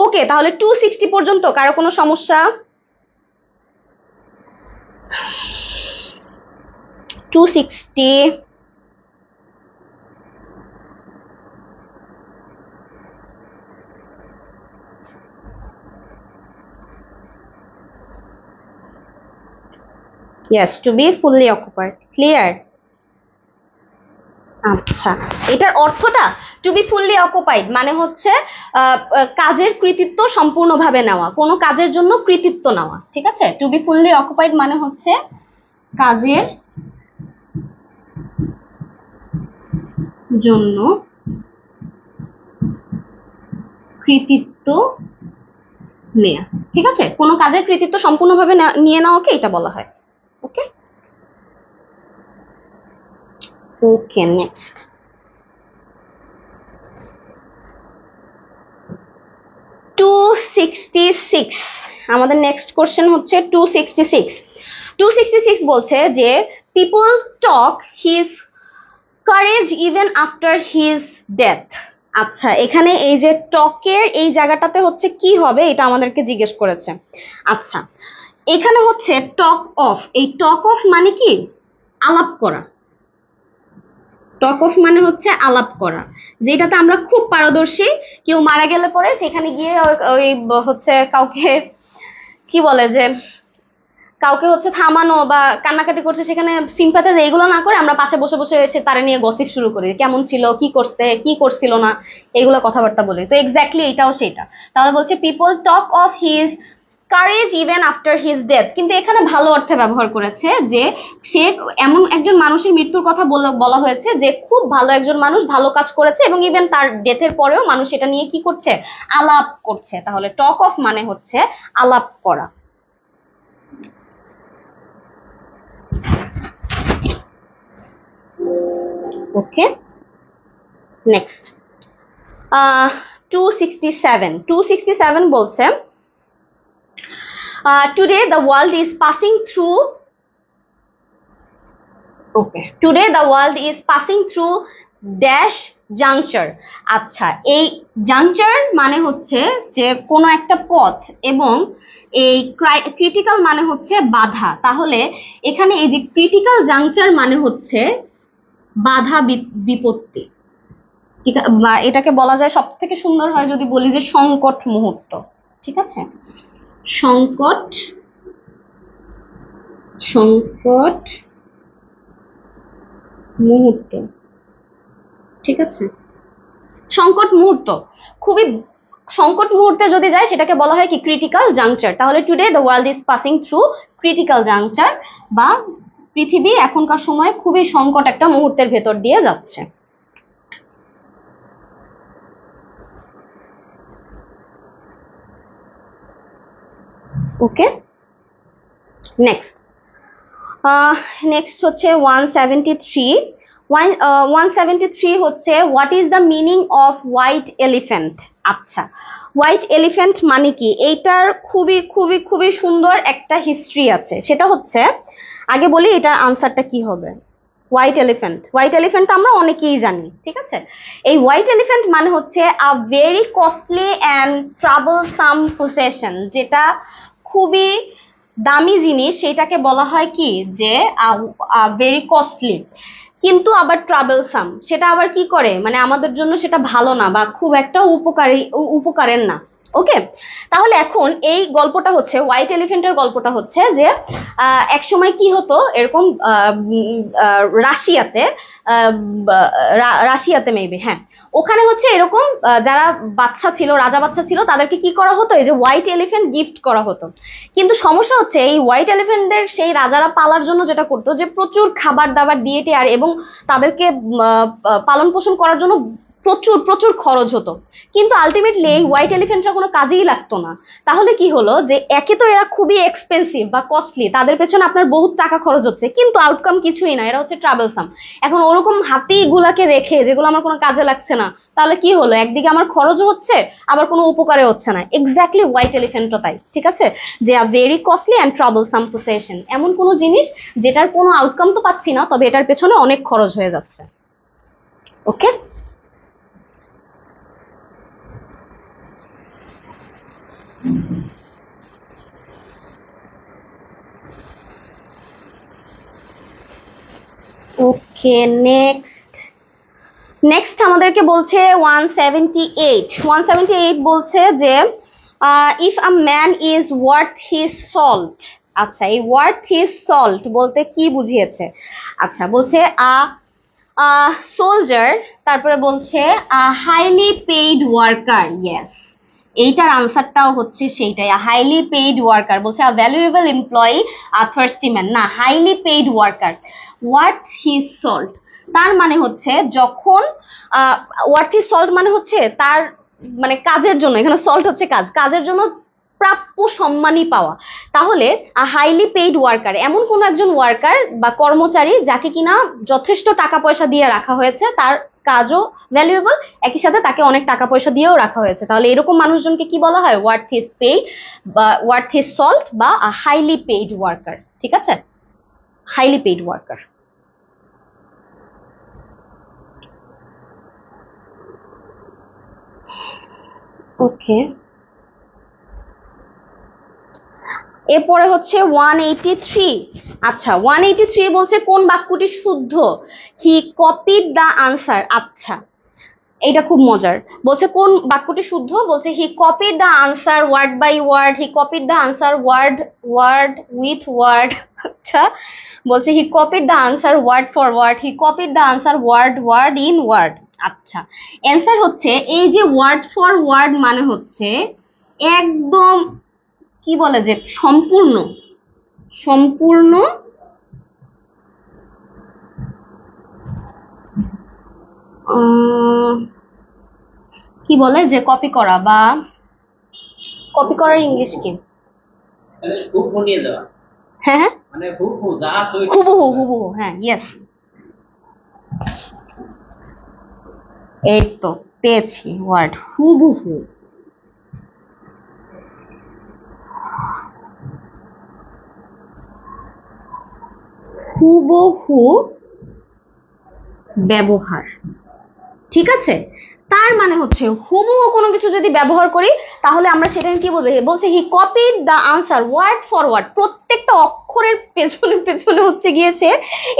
ওকে, তাহলে 260 পর্যন্ত কারো কোনো সমস্যা? 260, yes, to be fully occupied, clear? আচ্ছা, এটার অর্থটা টু বি ফুললি অকুপাইড মানে হচ্ছে কাজের কৃতিত্ব সম্পূর্ণভাবে নেওয়া, কোনো কাজের জন্য কৃতিত্ব নেওয়া। ঠিক আছে, টু বি ফুললি অকুপাইড মানে হচ্ছে কাজের জন্য কৃতিত্ব নেয়া। ঠিক আছে, কোনো কাজের কৃতিত্ব সম্পূর্ণভাবে নিয়ে নেওয়াকে এটা বলা হয়। ওকে, ওকে, নেক্সট। 266, আমাদের নেক্সট কোশ্চেন হচ্ছে 266 বলছে যে people talk his courage even after his death. আচ্ছা, এখানে এই যে টকের এই জায়গাটাতে হচ্ছে কি হবে এটা আমাদেরকে জিজ্ঞেস করেছে। আচ্ছা, এখানে হচ্ছে টক অফ, এই টক অফ মানে কি, আলাপ করা। টক অফ মানে হচ্ছে আলাপ করা, যেটাতে আমরা খুব পারদর্শী। কেউ মারা গেলে পরে সেখানে গিয়ে ওই হচ্ছে কাউকে কি বলে যে কাউকে হচ্ছে থামানো বা কান্নাকাটি করছে সেখানে সিম্পাথাইজ এইগুলো না করে আমরা পাশে বসে বসে এসে তারে নিয়ে গসিপ শুরু করি, কেমন ছিল, কি করছে, কি করছিল না, এগুলো কথাবার্তা বলি। তো এক্স্যাক্টলি এটাও সেটা। তাহলে বলছে people talk of his courage even after his death, কিন্তু এখানে ভালো অর্থে ব্যবহার করেছে যে সে এমন একজন মানুষের মৃত্যুর কথা বলা হয়েছে যে খুব ভালো একজন মানুষ, ভালো কাজ করেছে এবং ইভেন তার ডেথের পরেও মানুষ এটা নিয়ে কি করছে, আলাপ করছে। তাহলে টক অফ মানে হচ্ছে আলাপ করা। ওকে, নেক্সট 267 বলছে today the world is passing through, okay, today the world is passing through dash juncture. আচ্ছা, এই জাংচার মানে হচ্ছে যে কোনো একটা পথ এবং এই ক্রিটিক্যাল মানে হচ্ছে বাধা। তাহলে এখানে এই যে ক্রিটিক্যাল জাংচার মানে হচ্ছে বাধা বিপত্তি। বা এটাকে বলা যায় সব থেকে সুন্দর হয় যদি বলি যে সংকট মুহূর্ত। ঠিক আছে, সংকট মুহূর্ত। ঠিক আছে, সংকট মুহূর্ত, খুবই সংকট মুহূর্তে যদি যায় সেটাকে বলা হয় কি, ক্রিটিক্যাল জাংচার। তাহলে today the world is passing through critical juncture, বা পৃথিবী এখনকার সময় খুবই সংকট একটা মুহূর্তের ভেতর দিয়ে যাচ্ছে। ওকে, নেক্সট হচ্ছে 173 হচ্ছে what is the meaning off white elephant. আচ্ছা, হোয়াইট এলিফ্যান্ট মানে কি, এইটার খুবই খুবই খুবই সুন্দর একটা হিস্ট্রি আছে। সেটা হচ্ছে, আগে বলি এটার আনসারটা কি হবে। হোয়াইট এলিফ্যান্ট আমরা অনেকেই জানি। ঠিক আছে, এই হোয়াইট এলিফ্যান্ট মানে হচ্ছে a very costly and troublesome possession, যেটা খুবই দামি জিনিস, সেটাকে বলা হয় কি যে ভেরি কস্টলি, কিন্তু আবার ট্রাভেলসাম, সেটা আবার কি করে, মানে আমাদের জন্য সেটা ভালো না বা খুব একটা উপকারের না। ওকে, তাহলে এখন এই গল্পটা হচ্ছে, হোয়াইট এলিফেন্টের গল্পটা হচ্ছে যে এক সময় কি হতো এরকম রাশিয়াতে, রাশিয়াতে মেবি, হ্যাঁ, ওখানে হচ্ছে এরকম যারা বাচ্চা ছিল, রাজা বাচ্চা ছিল, তাদেরকে কি করা হতো, এই যে হোয়াইট এলিফেন্ট গিফট করা হতো। কিন্তু সমস্যা হচ্ছে এই হোয়াইট এলিফেন্টদের সেই রাজারা পালার জন্য যেটা করতো যে প্রচুর খাবার দাবার দিয়ে টিয়ার এবং তাদেরকে পালন পোষণ করার জন্য প্রচুর প্রচুর খরচ হতো। কিন্তু আলটিমেটলি এই হোয়াইট এলিফেন্টরা কোনো কাজেই লাগতো না। তাহলে কি হলো যে একে তো এরা খুবই এক্সপেন্সিভ বা কস্টলি, তাদের পেছনে আপনার বহুত টাকা খরচ হচ্ছে, কিন্তু আউটকাম কিছুই না, এরা হচ্ছে ট্রাভেলসাম। এখন ওরকম হাতিগুলাকে রেখে যেগুলো আমার কোনো কাজে লাগছে না, তাহলে কি হলো, একদিকে আমার খরচও হচ্ছে আবার কোনো উপকারে হচ্ছে না। এক্স্যাক্টলি হোয়াইট এলিফেন্টও তাই, ঠিক আছে, যে are very costly and troublesome procession, এমন কোনো জিনিস যেটার কোনো আউটকাম তো পাচ্ছি না, তবে এটার পেছনে অনেক খরচ হয়ে যাচ্ছে। ওকে, ওকে, নেক্সট আমাদেরকে বলছে 178 বলছে যে if a man is worth his salt. আচ্ছা, এই ওয়ার্থ হিজ সল্ট বলতে কি বুঝিয়েছে? আচ্ছা, বলছে সোলজার, তারপরে বলছে হাইলি পেইড ওয়ার্কার। ইয়েস, এইটার আনসারটাও হচ্ছে সেইটাই, হাইলি পেইড ওয়ার্কার। বলছে ভ্যালুয়েবল এমপ্লয়ি, থার্স্টি ম্যান না, highly paid worker. Worth his salt তার মানে হচ্ছে যখন ওয়ার্থ হিজ সল্ট মানে হচ্ছে তার মানে কাজের জন্য, এখানে সল্ট হচ্ছে কাজ, কাজের জন্য প্রাপ্য সম্মানই পাওয়া। তাহলে হাইলি পেইড ওয়ার্কার এমন কোন একজন ওয়ার্কার বা কর্মচারী যাকে কিনা যথেষ্ট টাকা পয়সা দিয়ে রাখা হয়েছে, তার কাজও ভ্যালুয়েবল, একই সাথে তাকে অনেক টাকা পয়সা দিয়েও রাখা হয়েছে। তাহলে এরকম মানুষজনকে কি বলা হয়? ওয়ার্থ হিজ পেইড বা ওয়ার্থ হিজ সল্ট বা হাইলি পেইড ওয়ার্কার। ঠিক আছে, হাইলি পেইড ওয়ার্কার। ওকে, এরপরে হচ্ছে 183। আচ্ছা, 183 বলছে কোন বাক্যটি শুদ্ধ? He copied the answer. আচ্ছা, এটা খুব মজার। বলছে কোন বাক্যটি শুদ্ধ? বলছে he copied the answer word by word, he copied the answer word with word. আচ্ছা, বলছে he copied the answer word for word, he copied the answer word in word. আচ্ছা, অ্যান্সার হচ্ছে এই যে ওয়ার্ড ফর ওয়ার্ড মানে হচ্ছে একদম কি বলে যে সম্পূর্ণ কি বলে যে কপি করা, বা কপি করার ইংলিশ কি? হ্যাঁ হ্যাঁ, হুবহু, হ্যাঁ, ইয়েস, এই তো পেয়েছি ওয়ার্ড হুবহু। হুবহু ব্যবহার, ঠিক আছে। তার মানে হচ্ছে হুবহু কোনো কিছু যদি ব্যবহার করি তাহলে আমরা সেটাকে কি বলবো? বলছে he copied the answer word for word, প্রত্যেকটা অক্ষরের পেছনে পেছনে হচ্ছে গিয়ে সে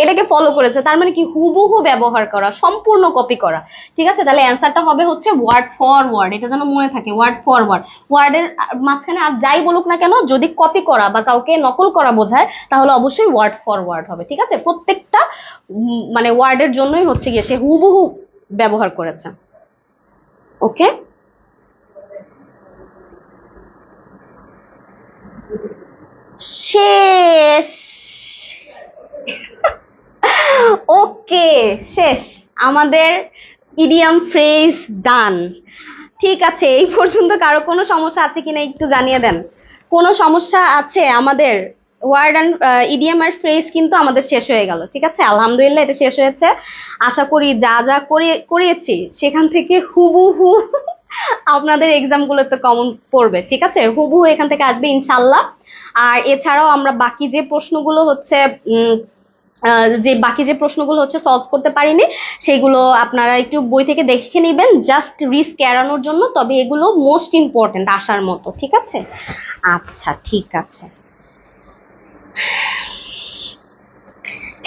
এটাকে ফলো করেছে। তার মানে কি? হুবহু ব্যবহার করা, সম্পূর্ণ কপি করা। ঠিক আছে, তাহলে অ্যান্সারটা হবে হচ্ছে ওয়ার্ড ফর ওয়ার্ড। এটা যেন মনে থাকে, ওয়ার্ড ফর ওয়ার্ড। ওয়ার্ডের মাঝখানে আর যাই বলুক না কেন, যদি কপি করা বা কাউকে নকল করা বোঝায় তাহলে অবশ্যই ওয়ার্ড ফর ওয়ার্ড হবে। ঠিক আছে, প্রত্যেকটা মানে ওয়ার্ডের জন্যই হচ্ছে গিয়ে সে হুবহু ব্যবহার করেছে। ওকে, শেষ। ওকে, শেষ আমাদের ইডিয়াম ফ্রেজ ডান। ঠিক আছে, এই পর্যন্ত কারো কোনো সমস্যা আছে কিনা একটু জানিয়ে দেন। কোনো সমস্যা আছে? আমাদের ওয়ার্ড অ্যান্ড ইডিয়াম আর ফ্রেজ কিন্তু আমাদের শেষ হয়ে গেল। ঠিক আছে, আলহামদুলিল্লাহ এটা শেষ হয়েছে। আশা করি যা যা করিয়েছি সেখান থেকে হুবহু আপনাদের এক্সাম গুলোতে কমন পড়বে। ঠিক আছে, হুবহু এখান থেকে আসবে ইনশাল্লাহ। আর এছাড়াও আমরা বাকি যে প্রশ্নগুলো হচ্ছে সলভ করতে পারিনি সেগুলো আপনারা একটু বই থেকে দেখে নেবেন, জাস্ট রিস্ক এড়ানোর জন্য। তবে এগুলো মোস্ট ইম্পর্টেন্ট আসার মতো। ঠিক আছে, আচ্ছা ঠিক আছে।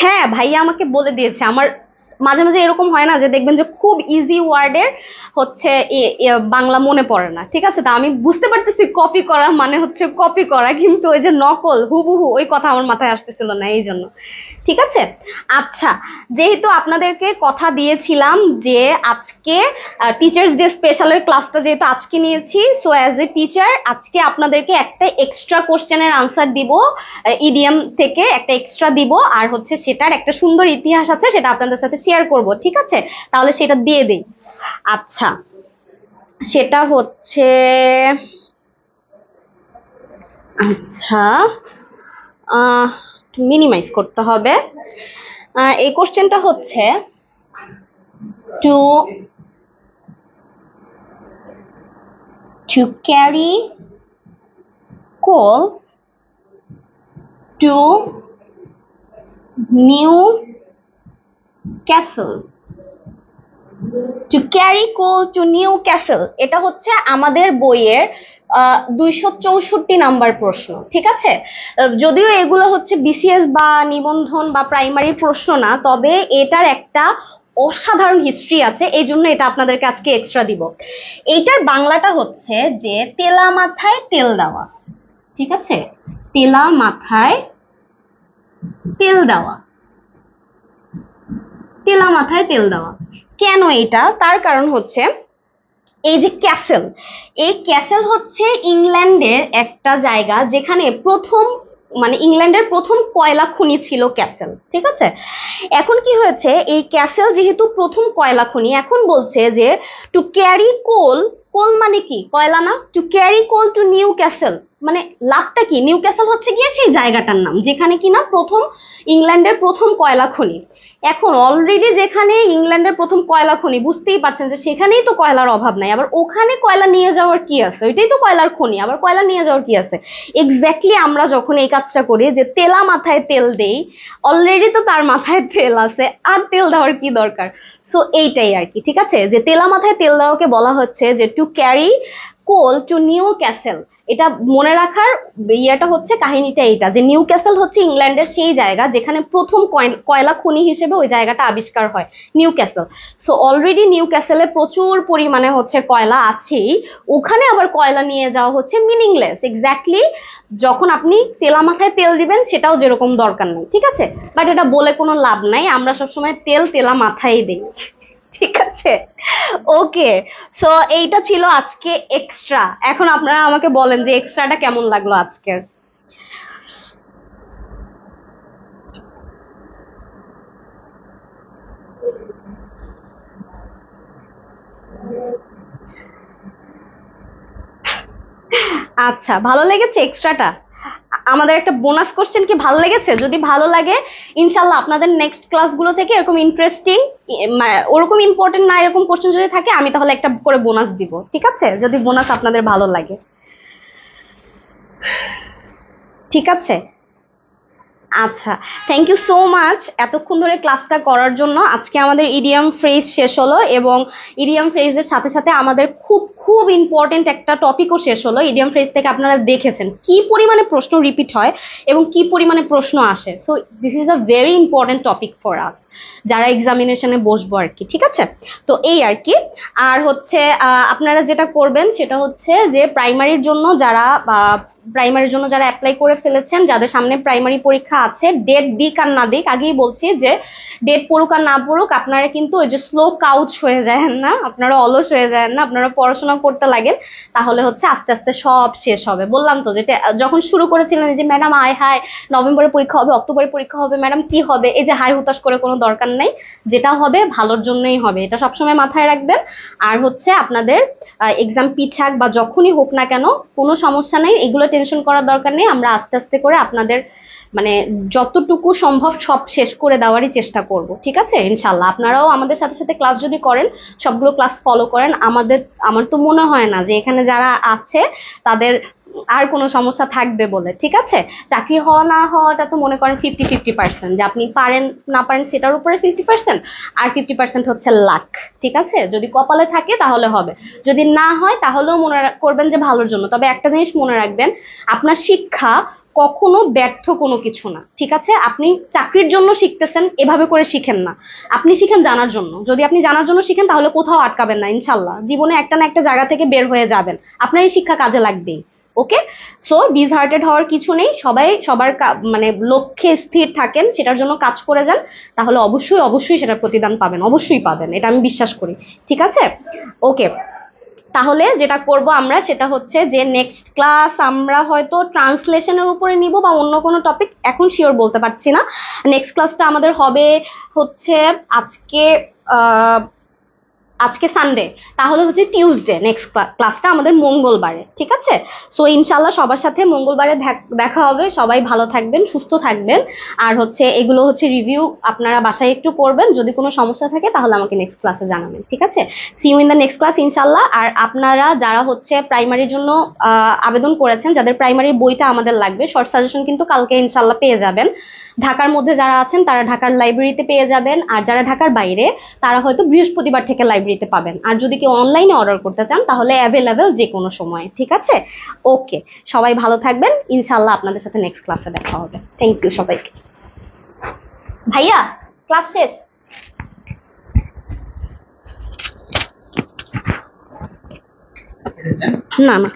হ্যাঁ, ভাইয়া আমাকে বলে দিয়েছে, আমার মাঝে মাঝে এরকম হয় না যে দেখবেন যে খুব ইজি ওয়ার্ডের হচ্ছে বাংলা মনে পড়ে না, ঠিক আছে? তা আমি বুঝতে পারতেছি কপি করা মানে হচ্ছে কপি করা, কিন্তু ওই যে নকল হুবহু ওই কথা আমার মাথায় আসতেছিল না, এই জন্য। ঠিক আছে, আচ্ছা, যেহেতু আপনাদেরকে কথা দিয়েছিলাম যে আজকে টিচার্স ডে স্পেশালের ক্লাসটা যেহেতু আজকে নিয়েছি, সো অ্যাজ এ টিচার আজকে আপনাদেরকে একটা এক্সট্রা কোশ্চেনের আনসার দিব, ইডিএম থেকে একটা এক্সট্রা দিব, আর হচ্ছে সেটার একটা সুন্দর ইতিহাস আছে, সেটা আপনাদের সাথে শেয়ার করব, ঠিক আছে? তাহলে সেটা দিয়ে দিই। আচ্ছা, সেটা হচ্ছে, আচ্ছা মিনিমাইজ করতে হবে। এই কোশ্চেনটা হচ্ছে to carry coal to Newcastle, to carry coal to Newcastle, এটা হচ্ছে আমাদের বইয়ের 264 নাম্বার প্রশ্ন, ঠিক আছে? যদিও এগুলো হচ্ছে বিসিএস বা নিবন্ধন বা প্রাইমারি প্রশ্ন না, তবে এটার একটা অসাধারণ হিস্ট্রি আছে, এই জন্য এটা আপনাদেরকে আজকে এক্সট্রা দিব। এইটার বাংলাটা হচ্ছে যে তেলা মাথায় তেল দেওয়া, ঠিক আছে? তেলা মাথায় তেল দেওয়া, তেলা মাথায় তেল দেওয়া। কেন এটা? তার কারণ হচ্ছে এই যে ক্যাসেল, এই ক্যাসেল হচ্ছে ইংল্যান্ডের একটা জায়গা যেখানে প্রথম, মানে ইংল্যান্ডের প্রথম কয়লা খনি ছিল ক্যাসেল, ঠিক আছে? এখন কি হয়েছে, এই ক্যাসেল যেহেতু প্রথম কয়লা খনি, এখন বলছে যে টু ক্যারি কোল, কোল মানে কি? কয়লা না? To carry coal to Newcastle, মানে লাভটা কি? নিউ ক্যাসেল হচ্ছে গিয়ে সেই জায়গাটার নাম যেখানে কিনা প্রথম ইংল্যান্ডের প্রথম কয়লা খনি। এখন অলরেডি যেখানে ইংল্যান্ডের প্রথম কয়লা খনি, বুঝতেই পারছেন যে সেখানেই তো কয়লার অভাব নাই, আবার ওখানে কয়লা নিয়ে যাওয়ার কি আছে? ওইটাই তো কয়লার খনি, আবার কয়লা নিয়ে যাওয়ার কি আছে? এক্স্যাক্টলি আমরা যখন এই কাজটা করি যে তেলা মাথায় তেল দেই, অলরেডি তো তার মাথায় তেল আছে, আর তেল দেওয়ার কি দরকার? সো এইটাই আর কি, ঠিক আছে? যে তেলা মাথায় তেল দেওয়াকে বলা হচ্ছে যে to carry coal to Newcastle. এটা মনে রাখার ইয়েটা হচ্ছে, কাহিনীটা এইটা যে নিউ ক্যাসেল হচ্ছে ইংল্যান্ডের সেই জায়গা যেখানে প্রথম কয়লা খনি হিসেবে ওই জায়গাটা আবিষ্কার হয়, নিউ ক্যাসেল। সো অলরেডি নিউ ক্যাসেলে প্রচুর পরিমাণে হচ্ছে কয়লা আছেই, ওখানে আবার কয়লা নিয়ে যাওয়া হচ্ছে মিনিংলেস। এক্স্যাক্টলি যখন আপনি তেলা মাথায় তেল দিবেন সেটাও যেরকম দরকার নেই, ঠিক আছে? বাট এটা বলে কোনো লাভ নাই, আমরা সবসময় তেল তেলা মাথায় দিই, ঠিক আছে? ওকে, সো এইটা ছিল আজকে এক্সট্রা। এখন আপনারা আমাকে বলেন যে এক্সট্রাটা কেমন লাগলো আজকের? আচ্ছা, ভালো লেগেছে এক্সট্রাটা? আমাদের একটা বোনাস কোশ্চেন কি ভালো লেগেছে? যদি ভালো লাগে ইনশাল্লাহ আপনাদের নেক্সট ক্লাসগুলো থেকে এরকম ইন্টারেস্টিং, ওরকম ইম্পর্টেন্ট না এরকম কোশ্চেন যদি থাকে, আমি তাহলে একটা করে বোনাস দিব, ঠিক আছে? যদি বোনাস আপনাদের ভালো লাগে, ঠিক আছে? আচ্ছা, থ্যাংক ইউ সো মাচ এতক্ষণ ধরে ক্লাসটা করার জন্য। আজকে আমাদের ইডিয়াম ফ্রেজ শেষ হলো, এবং ইডিয়াম ফ্রেজের সাথে সাথে আমাদের খুব খুব ইম্পর্টেন্ট একটা টপিকও শেষ হলো। ইডিয়াম ফ্রেজ থেকে আপনারা দেখেছেন কি পরিমাণে প্রশ্ন রিপিট হয় এবং কি পরিমাণে প্রশ্ন আসে। So this is a very important topic for us, যারা এক্সামিনেশনে বসবো আর কি, ঠিক আছে? তো এই আর কি। আর হচ্ছে আপনারা যেটা করবেন সেটা হচ্ছে যে প্রাইমারির জন্য যারা অ্যাপ্লাই করে ফেলেছেন, যাদের সামনে প্রাইমারি পরীক্ষা আছে, ডেট দিক আর না দিক, আগেই বলছি যে ডেট পড়ুক আর না পড়ুক, আপনারা কিন্তু ওই যে স্লো কাউচ হয়ে যায় না, আপনারা অলস হয়ে যায় না, আপনারা পড়াশোনা করতে লাগেন, তাহলে হচ্ছে আস্তে আস্তে সব শেষ হবে। বললাম তো যেটা যখন শুরু করেছিলেন যে ম্যাডাম আয় হায় নভেম্বরে পরীক্ষা হবে, অক্টোবরে পরীক্ষা হবে, ম্যাডাম কি হবে, এই যে হাই হুতাশ করে কোনো দরকার নেই, যেটা হবে ভালোর জন্যই হবে, এটা সবসময় মাথায় রাখবেন। আর হচ্ছে আপনাদের এক্সাম পিছাক বা যখনই হোক না কেন কোনো সমস্যা নেই, এগুলো টেনশন করার দরকার নেই। আমরা আস্তে আস্তে করে আপনাদের মানে যতটুকু সম্ভব সব শেষ করে দেওয়ারই চেষ্টা করব, ঠিক আছে? ইনশাল্লাহ আপনারাও আমাদের সাথে সাথে ক্লাস যদি করেন, সবগুলো ক্লাস ফলো করেন, আমার তো মনে হয় না যে এখানে যারা আছে তাদের আর কোনো সমস্যা থাকবে বলে, ঠিক আছে? চাকরি হওয়া না হওয়াটা তো মনে করেন 50-50%, যে আপনি পারেন না পারেন সেটার উপরে 50%, আর 50% হচ্ছে লাক, ঠিক আছে? যদি কপালে থাকে তাহলে হবে, যদি না হয় তাহলেও মনে করবেন যে ভালোর জন্য। তবে একটা জিনিস মনে রাখবেন, আপনার শিক্ষা কখনো ব্যর্থ কোনো কিছু না, ঠিক আছে? আপনি চাকরির জন্য শিখতেছেন, এভাবে করে শিখেন না। আপনি শিখেন জানার জন্য। যদি আপনি জানার জন্য শিখেন তাহলে কোথাও আটকাবেন না, ইনশাল্লাহ জীবনে একটা না একটা জায়গা থেকে বের হয়ে যাবেন। আপনার এই শিক্ষা কাজে লাগবেই। ওকে, সো ডিসহার্টেড হওয়ার কিছু নেই, সবাই সবার মানে লক্ষ্যে স্থির থাকেন, সেটার জন্য কাজ করে যান, তাহলে অবশ্যই অবশ্যই সেটার প্রতিদান পাবেন, অবশ্যই পাবেন, এটা আমি বিশ্বাস করি। ঠিক আছে, ওকে। তাহলে যেটা করব আমরা সেটা হচ্ছে যে নেক্সট ক্লাস আমরা হয়তো ট্রান্সলেশনের উপরে নিব বা অন্য কোনো টপিক, এখন শিওর বলতে পারছি না। নেক্সট ক্লাসটা আমাদের হবে হচ্ছে আজকে আহ আজকে সানডে, তাহলে হচ্ছে টিউসডে নেক্সট ক্লাসটা আমাদের মঙ্গলবারে, ঠিক আছে? সো ইনশাল্লাহ সবার সাথে মঙ্গলবারে দেখা হবে। সবাই ভালো থাকবেন, সুস্থ থাকবেন। আর হচ্ছে এগুলো হচ্ছে রিভিউ আপনারা বাসায় একটু করবেন, যদি কোনো সমস্যা থাকে তাহলে আমাকে নেক্সট ক্লাসে জানাবেন, ঠিক আছে? See you in the next class ইনশাল্লাহ। আর আপনারা যারা হচ্ছে প্রাইমারির জন্য আবেদন করেছেন, যাদের প্রাইমারির বইটা আমাদের লাগবে, শর্ট সাজেশন কিন্তু কালকে ইনশাল্লাহ পেয়ে যাবেন। ঢাকার মধ্যে যারা আছেন তারা ঢাকার লাইব্রেরিতে পেয়ে যাবেন, আর যারা ঢাকার বাইরে তারা হয়তো বৃহস্পতিবার থেকে লাইব্রেরিতে পাবেন। আর যদি কেউ অনলাইনে অর্ডার করতে চান তাহলে অ্যাভেলেবেল যে কোনো সময়, ঠিক আছে? ওকে, সবাই ভালো থাকবেন, ইনশাল্লাহ আপনাদের সাথে নেক্সট ক্লাসে দেখা হবে। থ্যাংক ইউ সবাইকে। ভাইয়া, ক্লাস শেষ? না না।